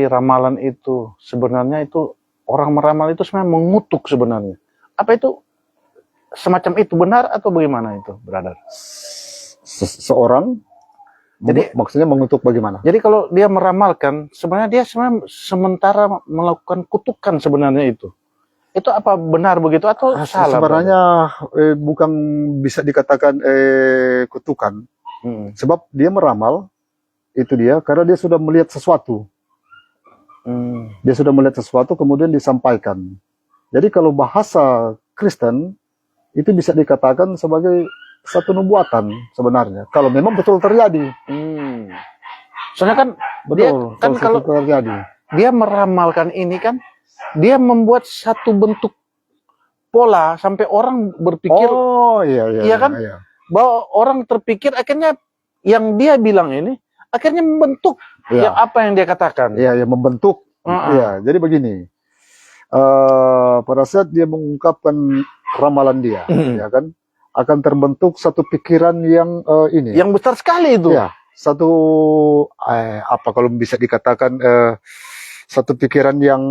ramalan itu, sebenarnya itu orang meramal itu sebenarnya mengutuk sebenarnya. Apa itu semacam itu benar atau bagaimana itu, brother? Seorang, jadi maksudnya mengutuk bagaimana? Jadi kalau dia meramalkan, sebenarnya dia sementara melakukan kutukan sebenarnya itu. Itu apa benar begitu atau salah? Sebenarnya bukan bisa dikatakan kutukan. Sebab dia meramal itu dia, karena dia sudah melihat sesuatu. Dia sudah melihat sesuatu, kemudian disampaikan. Jadi kalau bahasa Kristen, itu bisa dikatakan sebagai satu nubuatan sebenarnya. Kalau memang betul terjadi. Soalnya kan Betul, dia kan kalau terjadi. dia meramalkan ini kan, dia membuat satu bentuk pola sampai orang berpikir, iya kan? Bahwa orang terpikir akhirnya yang dia bilang ini akhirnya membentuk yang apa yang dia katakan. Iya, yang membentuk. Iya, jadi begini. Pada saat dia mengungkapkan ramalan dia, ya kan, akan terbentuk satu pikiran yang ini. Yang besar sekali itu. Ya, satu apa kalau bisa dikatakan satu pikiran yang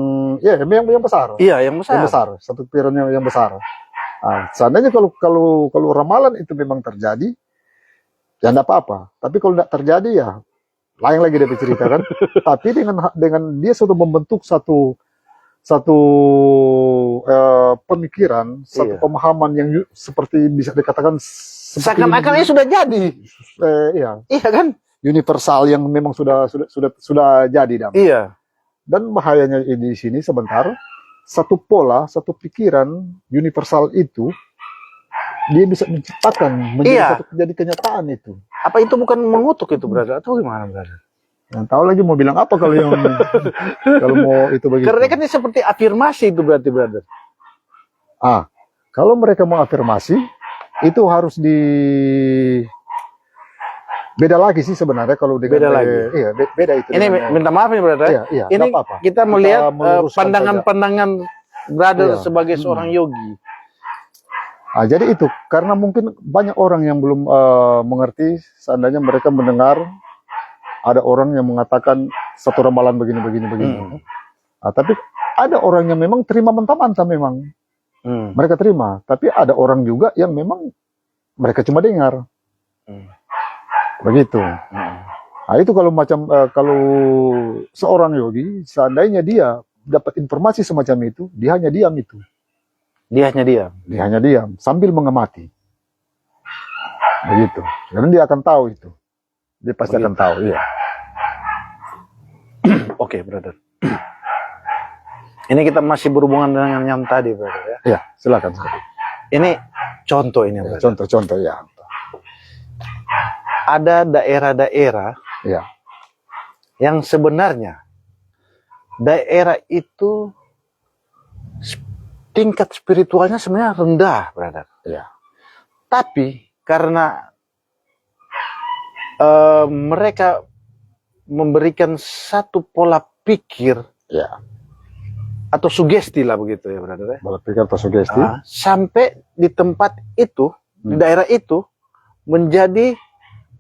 yang besar. Iya, yang besar. Yang besar, satu pikiran yang besar. Nah, seandainya kalau ramalan itu memang terjadi, ya enggak apa-apa. Tapi kalau tidak terjadi ya lain lagi dia bercerita kan. Tapi dengan dia sudah membentuk satu pemikiran, satu pemahaman yang seperti bisa dikatakan seakan-akan ini sudah jadi. Iya kan? Universal yang memang sudah jadi. Iya. Dan bahayanya di sini sebentar, satu pola, satu pikiran universal itu dia bisa menciptakan menjadi kenyataan itu. Apa itu bukan mengutuk itu, brother? Atau gimana, brother? Yang tahu lagi mau bilang apa kalau yang kalau mau itu begitu. Karena kan ini seperti afirmasi itu berarti, brother. Kalau mereka mau afirmasi itu harus beda lagi sih sebenarnya kalau dengan beda lagi. Iya, beda itu. Ini minta maaf nih, brother. Iya, ini apa-apa. Kita melihat pandangan-pandangan brother sebagai seorang yogi. Jadi itu karena mungkin banyak orang yang belum mengerti, seandainya mereka mendengar ada orang yang mengatakan satu ramalan begini. Tapi ada orang yang memang terima mentah-mentah memang. Mereka terima, tapi ada orang juga yang memang mereka cuma dengar. Begitu. Nah, itu kalau kalau seorang yogi, seandainya dia dapat informasi semacam itu, dia hanya diam itu. Dia hanya diam sambil mengamati. Begitu. Karena dia akan tahu itu. Dia pasti akan tahu, iya. Oke, brother. Ini kita masih berhubungan dengan yang tadi, brother ya. Iya, silakan. Ini contoh ini, brother. Contoh ya. Ada daerah-daerah yang sebenarnya daerah itu tingkat spiritualnya sebenarnya rendah, brother. Iya. Tapi karena mereka memberikan satu pola pikir atau sugesti lah begitu ya, brother. Pola pikir atau sugesti. Sampai di tempat itu, di daerah itu menjadi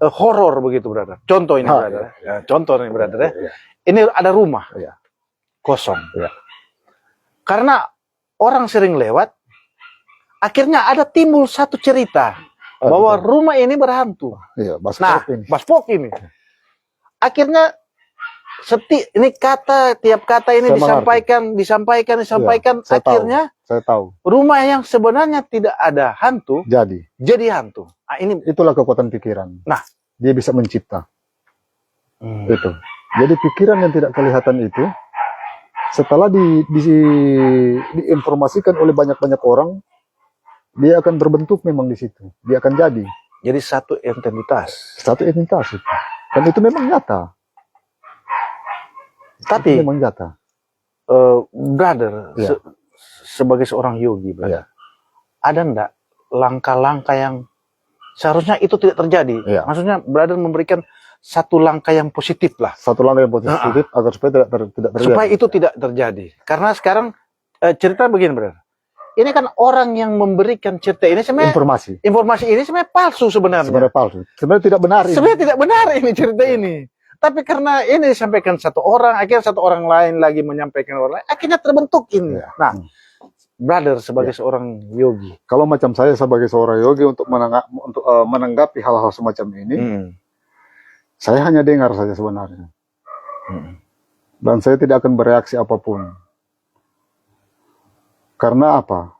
horor begitu, brother. Contoh ini, brother. Contoh ini, brother. Ini ada rumah kosong. Karena orang sering lewat, akhirnya ada timbul satu cerita bahwa rumah ini berhantu. Baspok ini. Akhirnya ini tiap kata ini disampaikan. Akhirnya saya tahu. Rumah yang sebenarnya tidak ada hantu jadi hantu. Itulah kekuatan pikiran. Nah, dia bisa mencipta. Itu. Jadi pikiran yang tidak kelihatan itu setelah diinformasikan oleh banyak orang, dia akan berbentuk memang di situ. Dia akan jadi. Jadi satu entitas itu. Dan itu memang nyata. Tapi itu memang nyata. Brother, sebagai seorang yogi, brother, ada enggak langkah-langkah yang seharusnya itu tidak terjadi? Maksudnya, brother memberikan satu langkah yang positif lah. Satu langkah yang positif agar supaya tidak terjadi. Supaya itu tidak terjadi. Karena sekarang cerita begini, brother. Ini kan orang yang memberikan cerita ini sebenarnya informasi ini sebenarnya palsu sebenarnya. Sebenarnya tidak benar ini. Sebenarnya tidak benar ini cerita ini. Tapi karena ini disampaikan satu orang, akhirnya satu orang lain lagi menyampaikan orang lain, akhirnya terbentuk ini. Nah, brother sebagai seorang yogi. Kalau macam saya sebagai seorang yogi untuk menanggapi hal-hal semacam ini, saya hanya dengar saja sebenarnya. Dan saya tidak akan bereaksi apapun. Karena apa?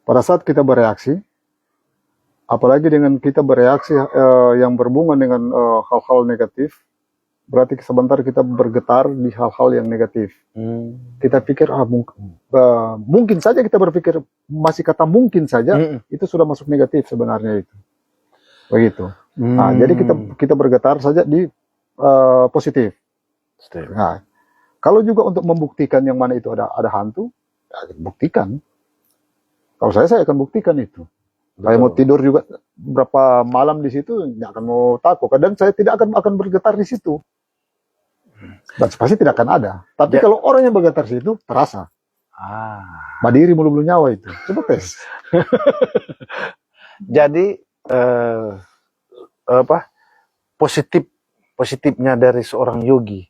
Pada saat kita bereaksi, apalagi dengan kita bereaksi yang berhubungan dengan hal-hal negatif, berarti sebentar kita bergetar di hal-hal yang negatif. Kita pikir mungkin saja kita berpikir masih kata mungkin saja itu sudah masuk negatif sebenarnya itu. Begitu. Nah, jadi kita bergetar saja di positif. Nah, kalau juga untuk membuktikan yang mana itu ada hantu, ya, buktikan. Kalau saya akan buktikan itu. Saya mau tidur juga berapa malam di situ, nggak akan mau takut. Kadang saya tidak akan bergetar di situ. Dan pasti tidak akan ada. Tapi kalau orang yang bergetar di situ, terasa. Madiri mulu-mulu nyawa itu. Coba tes. Jadi positifnya dari seorang yogi,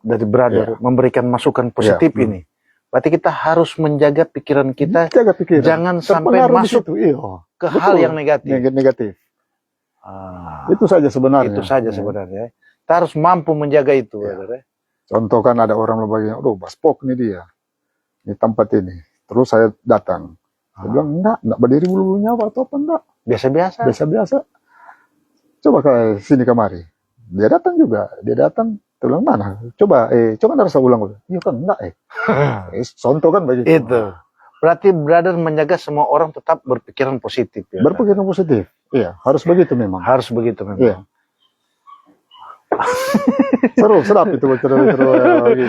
dari brother memberikan masukan positif ini. Berarti kita harus menjaga pikiran kita, jangan sampai masuk ke hal yang negatif. Itu saja sebenarnya. Itu saja sebenarnya. Kita harus mampu menjaga itu. Contoh kan ada orang bagian, aduh baspok nih dia, di tempat ini. Terus saya datang. Saya bilang, enggak berdiri bulu nyawa atau apa enggak. Biasa-biasa. Coba ke sini kemari. Dia datang juga. Dia datang, dia bilang mana? Coba rasa ulang. Iya kan enggak contoh kan begitu. Itu. Berarti brother menjaga semua orang tetap berpikiran positif. Ya, berpikiran positif. Iya, harus begitu memang. Iya. Sedap itu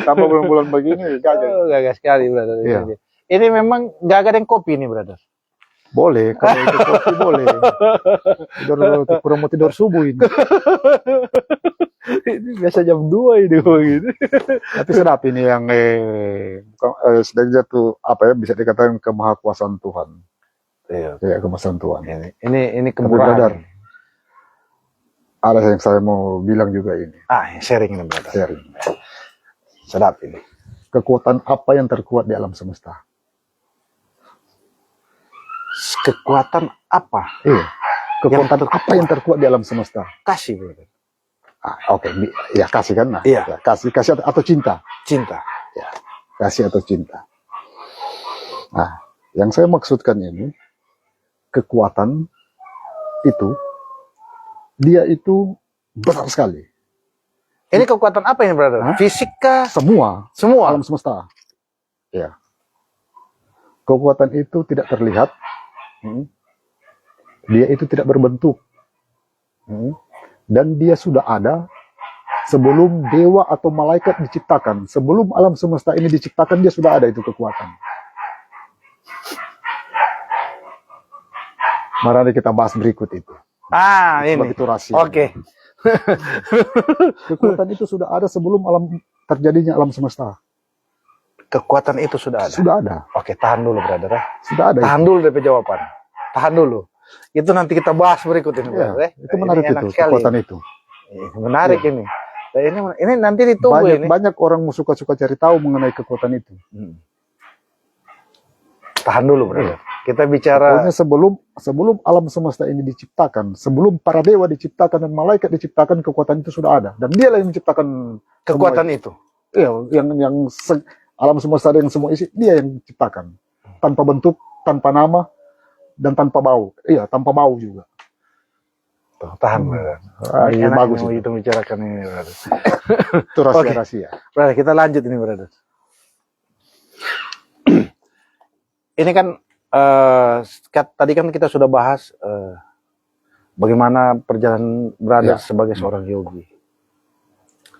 tambah bulan-bulan begini gagah sekali brother. Iya. Ini memang gak ada yang kopi nih brother. Boleh, kalau itu kopi boleh. Kurang mau tidur subuh ini. Ini biasa jam 2 ini gitu. Tapi sedap ini yang sedang jatuh bisa dikatakan kemahakuasaan Tuhan. Iya, kemahakuasaan Tuhan. Ini kemurahan. Ada yang saya mau bilang juga ini. Sharing ini brother. Sharing. Sedap ini. Kekuatan apa yang terkuat di alam semesta? Kekuatan apa? Kekuatan apa yang terkuat di alam semesta? Kasih brother. Oke. Ya kasih kan? Iya. Ya, kasih atau cinta? Cinta. Ya, kasih atau cinta. Nah, yang saya maksudkan ini, kekuatan itu, dia itu besar sekali. Ini kekuatan apa ini brother? Fisik kah? Semua. Alam semesta. Ya. Kekuatan itu tidak terlihat. Dia itu tidak berbentuk. Dan dia sudah ada sebelum dewa atau malaikat diciptakan. Sebelum alam semesta ini diciptakan, dia sudah ada itu kekuatan. Mari kita bahas berikut itu. Ini. Itu rahasia. Oke. Kekuatan itu sudah ada sebelum terjadinya alam semesta. Kekuatan itu sudah ada. Sudah ada. Oke, tahan dulu brother. Sudah ada. Tahan dulu DP jawaban. Tahan dulu. Itu nanti kita bahas berikut ini brother. Itu menarik itu kekuatan itu. Menarik ini. Ini nanti ditunggu ini. Banyak orang suka cari tahu mengenai kekuatan itu. Tahan dulu brother. Kita bicara. Pokoknya sebelum alam semesta ini diciptakan, sebelum para dewa diciptakan dan malaikat diciptakan, kekuatan itu sudah ada. Dan dialah yang menciptakan kekuatan itu. Iya, yang alam semesta yang semua isi, dia yang ciptakan. Tanpa bentuk, tanpa nama, dan tanpa bau. Iya, tanpa bau juga. Tahan brother. Ini bagus itu bicarakan ini brother. Itu rahasia-rahasia. Brother, kita lanjut ini brother. Ini kan tadi kan kita sudah bahas bagaimana perjalanan brother sebagai seorang yogi.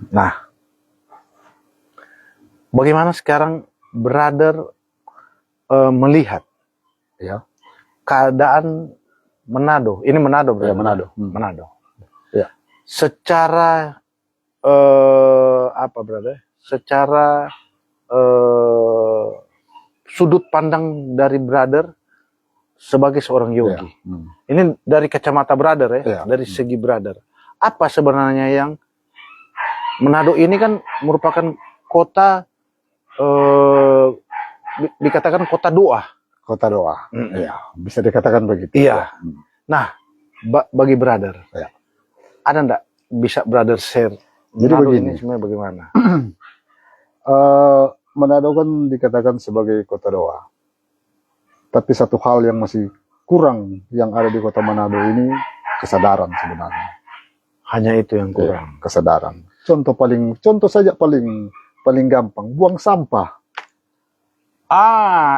Nah, bagaimana sekarang brother melihat keadaan Manado? Ini Manado brother. Manado. Ya. Secara apa brother? Secara sudut pandang dari brother sebagai seorang yogi. Ini dari kacamata brother dari segi brother. Apa sebenarnya yang Manado ini kan merupakan kota dikatakan kota doa. Kota doa. Ya, bisa dikatakan begitu. Iya. Nah, bagi brother, ada enggak bisa brother share? Jadi Manado begini. ini sebenarnya bagaimana? Manado kan dikatakan sebagai kota doa. Tapi satu hal yang masih kurang yang ada di Kota Manado ini kesadaran sebenarnya. Hanya itu yang Ya, kurang. kesadaran. Contoh saja paling gampang, buang sampah.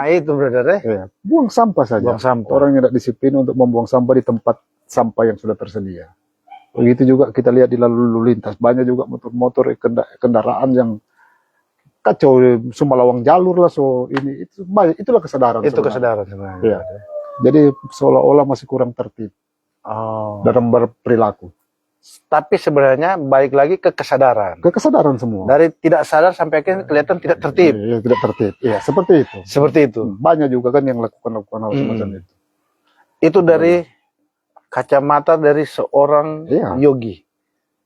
Itu brother Ya, buang sampah saja. Buang sampah. Orang yang tidak disiplin untuk membuang sampah di tempat sampah yang sudah tersedia. Begitu juga kita lihat di lalu lintas, banyak juga motor-motor kendaraan yang kacau, semua lawang jalur lah, itu banyak, itulah kesadaran. Itu sebenarnya. kesadaran sebenarnya. Iya. Jadi seolah-olah masih kurang tertib Oh. dalam berperilaku. Tapi sebenarnya balik lagi ke kesadaran. Kesadaran semua. Dari tidak sadar sampai akhirnya kelihatan tidak tertib. Iya, tidak tertib. Iya, seperti itu. Seperti itu. Banyak juga kan yang lakukan hal semacam itu. Itu dari kacamata dari seorang Iya. yogi.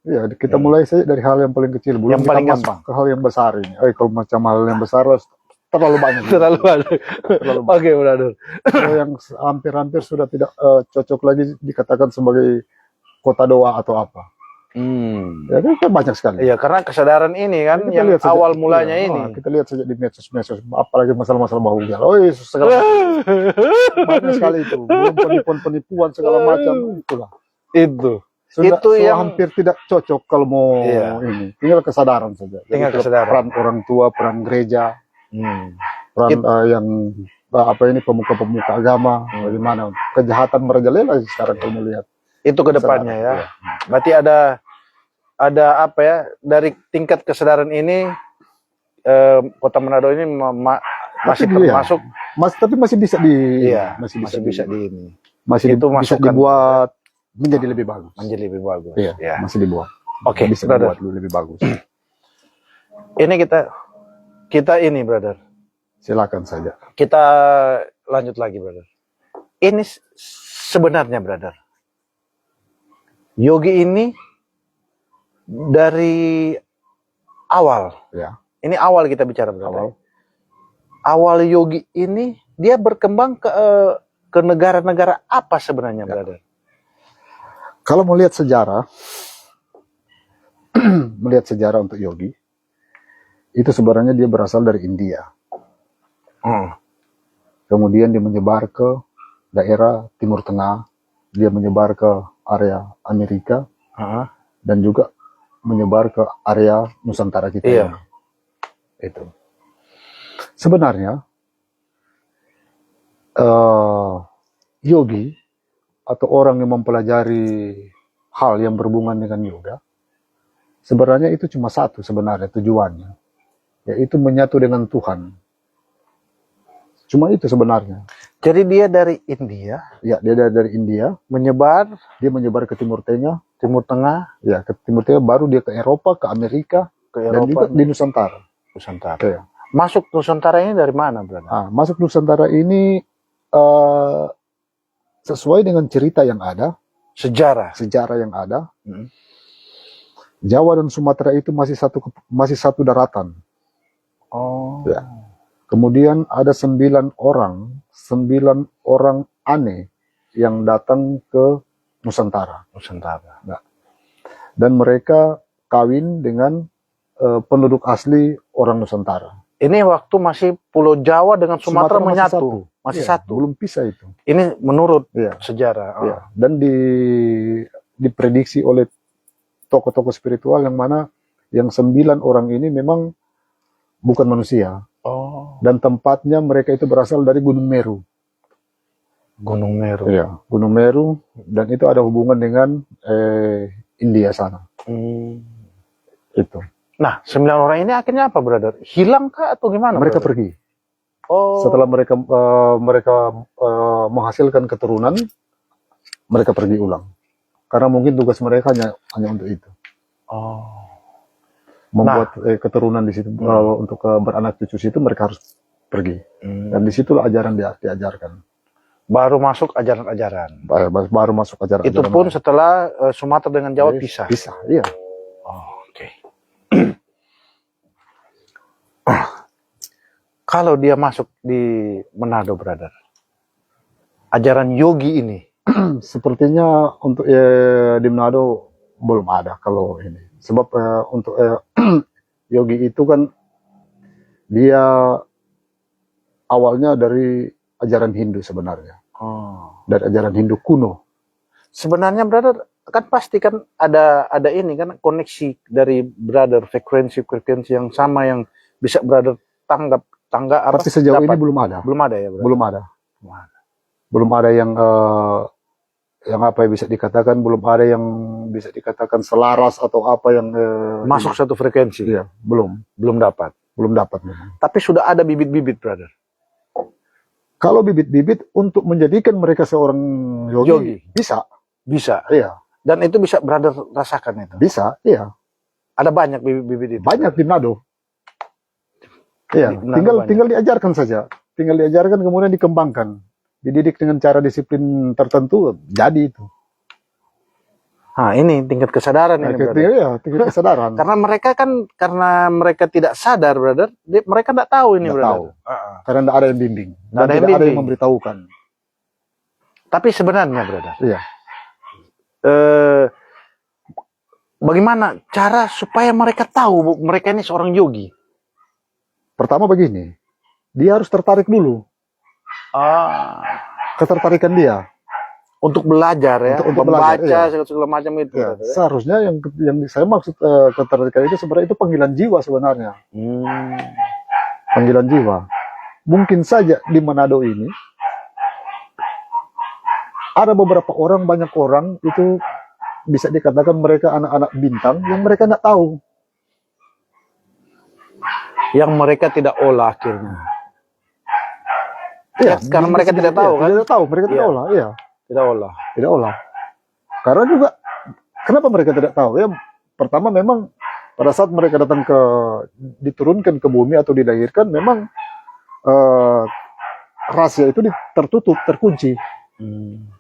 Iya, kita mulai saja dari hal yang paling kecil, belum Yang kita paling masuk gampang. ke hal yang besar ini. Kalau macam hal yang besar terlalu banyak. Terlalu banyak. Terlalu banyak. Oke, brother. Kalau yang hampir-hampir sudah tidak cocok lagi dikatakan sebagai kota doa atau apa. Ya, kan banyak sekali. Iya, karena kesadaran ini kan Kita yang lihat saja, awal mulanya iya, ini. kita lihat saja di medsos, apalagi masalah-masalah bahu jalan. Oh, segala macam. Banyak sekali itu. Belum penipuan-penipuan segala macam, itulah. Itu. Sudah, Itu yang hampir tidak cocok kalau mau Iya. ini. Tinggal kesadaran saja. Jadi Tinggal kesadaran. Peran orang tua, peran gereja, peran yang pemuka-pemuka agama, bagaimana kejahatan merajalela sekarang kalau melihat. Itu ke depannya ya. Iya. Berarti ada apa ya, dari tingkat kesadaran ini Kota Manado ini masih Tapi iya. termasuk Tapi masih bisa iya, masih bisa di ini. masih Itu bisa masukan. dibuat menjadi lebih bagus. Menjadi lebih bagus. Iya, Ya. masih dibuat. Oke, bisa brother. dibuat lebih bagus. Ini kita ini, brother. Silakan saja. Kita lanjut lagi, brother. Ini sebenarnya, brother. Yogi ini dari awal. Ya. Ini awal kita bicara, brother. Awal. Awal yogi ini dia berkembang ke negara-negara apa sebenarnya, brother? Kalau melihat sejarah, melihat sejarah untuk yogi, itu sebenarnya dia berasal dari India. Kemudian dia menyebar ke daerah Timur Tengah, dia menyebar ke area Amerika, dan juga menyebar ke area Nusantara kita. Iya. ini. Itu. Sebenarnya yogi atau orang yang mempelajari hal yang berhubungan dengan yoga, sebenarnya itu cuma satu sebenarnya tujuannya, yaitu menyatu dengan Tuhan. Cuma itu sebenarnya. Jadi dia dari India, Ya, dia dari India, dia menyebar ke Timur Tengah, ya ke Timur Tengah, baru dia ke Eropa, ke Amerika, ke dan juga Eropa, di Nusantara. Nusantara. Ya. Masuk Nusantara ini dari mana, brother? Masuk Nusantara ini sesuai dengan cerita yang ada, sejarah yang ada. Jawa dan Sumatera itu masih satu daratan. Oh. Ya. Kemudian ada 9 orang aneh yang datang ke Nusantara. Dan mereka kawin dengan penduduk asli orang Nusantara. Ini waktu masih Pulau Jawa dengan Sumatera menyatu. Masih Iya, satu. belum pisah itu. Ini menurut Iya. sejarah. Ya. Dan diprediksi oleh tokoh-tokoh spiritual yang mana yang 9 orang ini memang bukan manusia. Oh. Dan tempatnya mereka itu berasal dari Gunung Meru. Gunung Meru. Iya, Gunung Meru, dan itu ada hubungan dengan India sana. Itu. Nah, 9 orang ini akhirnya apa, brother? Hilang kah atau gimana? Mereka brother? pergi. Oh. Setelah mereka menghasilkan keturunan, mereka pergi ulang. Karena mungkin tugas mereka hanya untuk itu. Oh. Membuat keturunan di situ untuk beranak cucu situ, mereka harus pergi. Dan disitulah ajaran diajarkan. Baru masuk ajaran-ajaran. Baru masuk ajaran. Itu pun setelah Sumatera dengan Jawa pisah. Pisah, iya. Oh, oke. Kalau dia masuk di Manado, brother, ajaran yogi ini, sepertinya untuk di Manado belum ada kalau ini. Sebab untuk yogi itu kan dia awalnya dari ajaran Hindu sebenarnya. Oh. dari ajaran Hindu kuno. Sebenarnya brother kan pasti kan ada ini kan koneksi dari brother frekuensi yang sama yang bisa brother tanggap apa Tapi sejauh ini dapat. belum ada. Belum ada ya brother? Belum ada. Belum ada. Belum ada yang apa ya bisa dikatakan, belum ada yang bisa dikatakan selaras atau apa yang Masuk satu frekuensi. iya, Belum dapat. belum dapat memang. Tapi sudah ada bibit-bibit brother. Kalau bibit-bibit untuk menjadikan mereka seorang yogi. Bisa. Bisa. Iya, Dan itu bisa brother rasakan itu. bisa, iya. Ada banyak bibit-bibit itu. Banyak di Manado. Iya, Di Manado tinggal diajarkan saja. Tinggal diajarkan kemudian dikembangkan. Dididik dengan cara disiplin tertentu, jadi itu. Nah, ini tingkat kesadaran ini brother. Iya, tingkat kesadaran. Karena mereka tidak sadar brother, mereka tidak tahu ini Nggak brother. Karena tidak ada yang bimbing. Dan Nggak ada yang tidak ada bimbing. yang memberitahukan. Tapi sebenarnya brother, Iya. Bagaimana cara supaya mereka tahu mereka ini seorang yogi? Pertama begini, dia harus tertarik dulu. Ketertarikan dia. Untuk belajar ya, Untuk belajar, membaca iya. segala macam itu. Ya, brother, ya. seharusnya yang saya maksud ketertarikan itu sebenarnya itu panggilan jiwa sebenarnya. Panggilan jiwa. Mungkin saja di Manado ini ada beberapa orang, banyak orang itu bisa dikatakan mereka anak-anak bintang yang mereka tidak tahu. Yang mereka tidak olah akhirnya. Iya, Karena mereka tidak tahu, kan? Tidak tahu, mereka tidak Iya. olah. Iya, Tidak olah. tidak olah. Karena juga kenapa mereka tidak tahu? Ya, pertama memang pada saat mereka datang diturunkan ke bumi atau dilahirkan, memang rahasia itu tertutup, terkunci.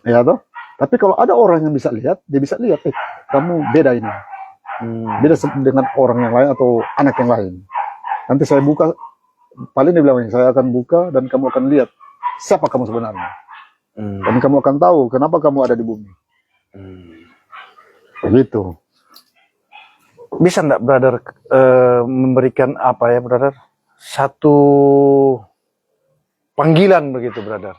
Ya toh? Tapi kalau ada orang yang bisa lihat, dia bisa lihat, kamu beda ini. Beda dengan orang yang lain atau anak yang lain. Nanti saya buka, paling dia bilang, saya akan buka dan kamu akan lihat siapa kamu sebenarnya. Dan kamu akan tahu kenapa kamu ada di bumi. Begitu. Bisa enggak brother memberikan apa ya brother? Satu panggilan begitu brother.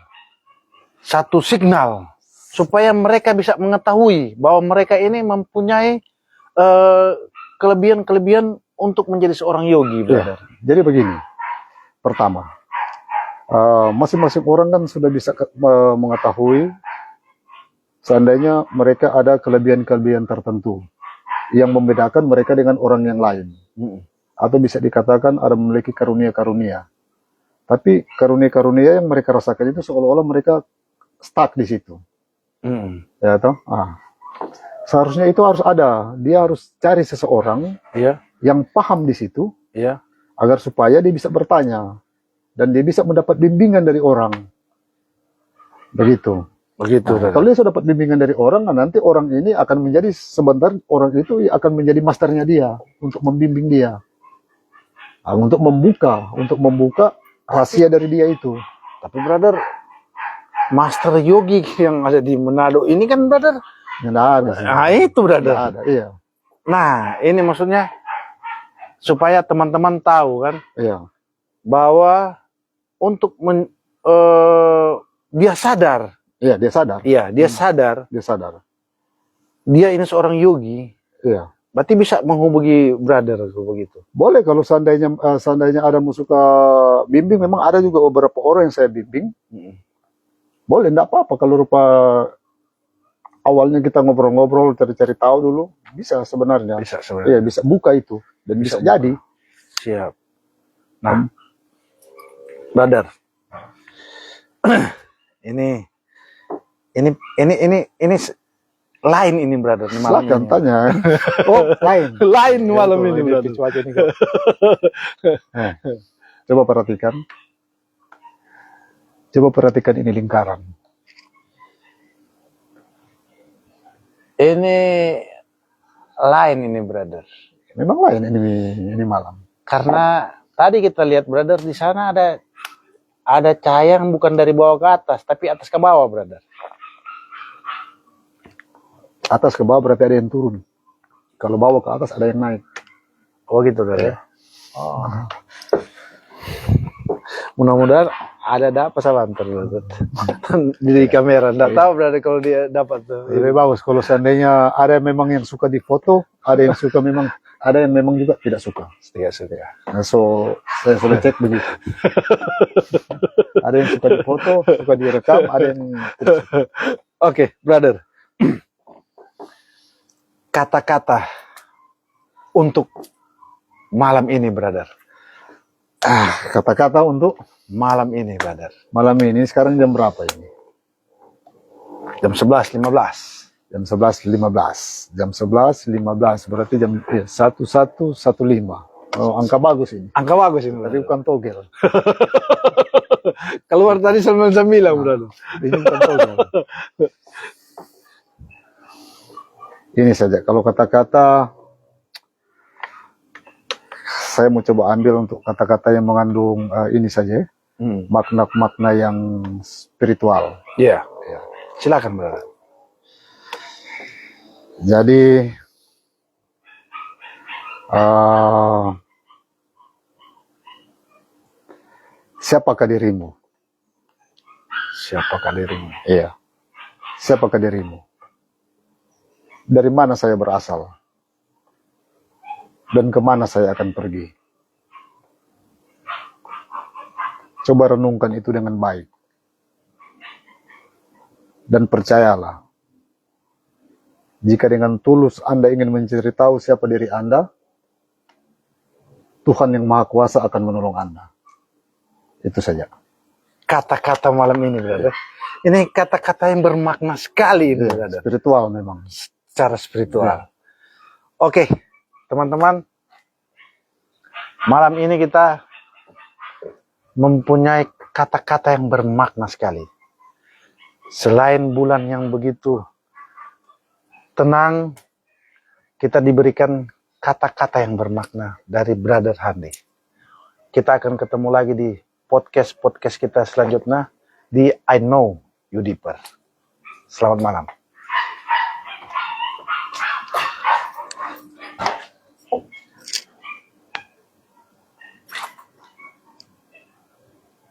Satu signal supaya mereka bisa mengetahui bahwa mereka ini mempunyai kelebihan-kelebihan untuk menjadi seorang yogi brother. Jadi begini. Pertama, masing-masing orang kan sudah bisa mengetahui seandainya mereka ada kelebihan-kelebihan tertentu yang membedakan mereka dengan orang yang lain. Atau bisa dikatakan ada memiliki karunia-karunia. Tapi karunia-karunia yang mereka rasakan itu seolah-olah mereka stuck di situ. Ya toh? Seharusnya itu harus ada. Dia harus cari seseorang yang paham di situ, agar supaya dia bisa bertanya dan dia bisa mendapat bimbingan dari orang. Begitu. Kalau dia sudah dapat bimbingan dari orang, nanti orang ini akan menjadi sebentar orang itu akan menjadi masternya dia untuk membimbing dia, untuk membuka rahasia dari dia itu. Tapi brother, master yogi yang ada di Manado ini kan brother, itu brother. Nggak ada, iya. Nah ini maksudnya supaya teman-teman tahu kan, Iya. bahwa untuk dia sadar. Iya, dia sadar. Iya, dia sadar. Dia sadar. Dia ini seorang yogi. Iya. Berarti bisa menghubungi brother begitu. Boleh kalau seandainya ada suka bimbing, memang ada juga beberapa orang yang saya bimbing. Boleh, enggak apa-apa kalau rupa awalnya kita ngobrol-ngobrol, cari-cari tahu dulu, bisa sebenarnya. Bisa sebenarnya. Iya, bisa buka itu dan bisa jadi. Siap. Nah, brother. ini lain ini brother ini malam Silakan ini. tanya. Oh, lain. Lain malam ini Ini brother. cuaca ini. Coba perhatikan. Coba perhatikan ini lingkaran. Ini lain ini brother. Memang lain ini malam. Karena tadi kita lihat brother di sana ada cahaya yang bukan dari bawah ke atas, tapi atas ke bawah brother. Atas ke bawah berarti ada yang turun. Kalau bawah ke atas ada yang naik. Oh gitu brother. Oh. Mudah-mudahan ada apa sama antar di kamera. Nggak tahu berarti kalau dia dapat tuh. Lebih bagus kalau seandainya ada memang yang suka di foto, ada yang suka memang, ada yang memang juga tidak suka. Tidak suka. Nah, so saya sudah cek begitu. Ada yang suka di foto, suka direkam, ada yang tidak suka. Oke, brother. Kata-kata untuk malam ini, brother. Kata-kata untuk Malam ini, brother. malam ini. Sekarang jam berapa ini? Jam 11.15. Jam 11.15. Jam 11.15 berarti jam 11.15. Oh, angka bagus ini. Angka bagus ini, Tapi brother. bukan togel. Keluar tadi 99, brother. Ini bukan togel. Ini saja. Kalau kata-kata, saya mau coba ambil untuk kata-kata yang mengandung ini saja, makna-makna yang spiritual. Iya. Silakan, brother. Jadi, siapakah dirimu? Siapakah dirimu? Iya. Siapakah dirimu? Dari mana saya berasal? Dan kemana saya akan pergi? Coba renungkan itu dengan baik. Dan percayalah, jika dengan tulus Anda ingin mencari tahu siapa diri Anda, Tuhan yang Maha Kuasa akan menolong Anda. Itu saja. Kata-kata malam ini, brother. Ini kata-kata yang bermakna sekali, ini, brother. Spiritual memang. Secara spiritual. Oke, teman-teman. Malam ini kita mempunyai kata-kata yang bermakna sekali. Selain bulan yang begitu tenang, kita diberikan kata-kata yang bermakna dari Brother Handi. Kita akan ketemu lagi di podcast kita selanjutnya di I Know You Deeper. Selamat malam.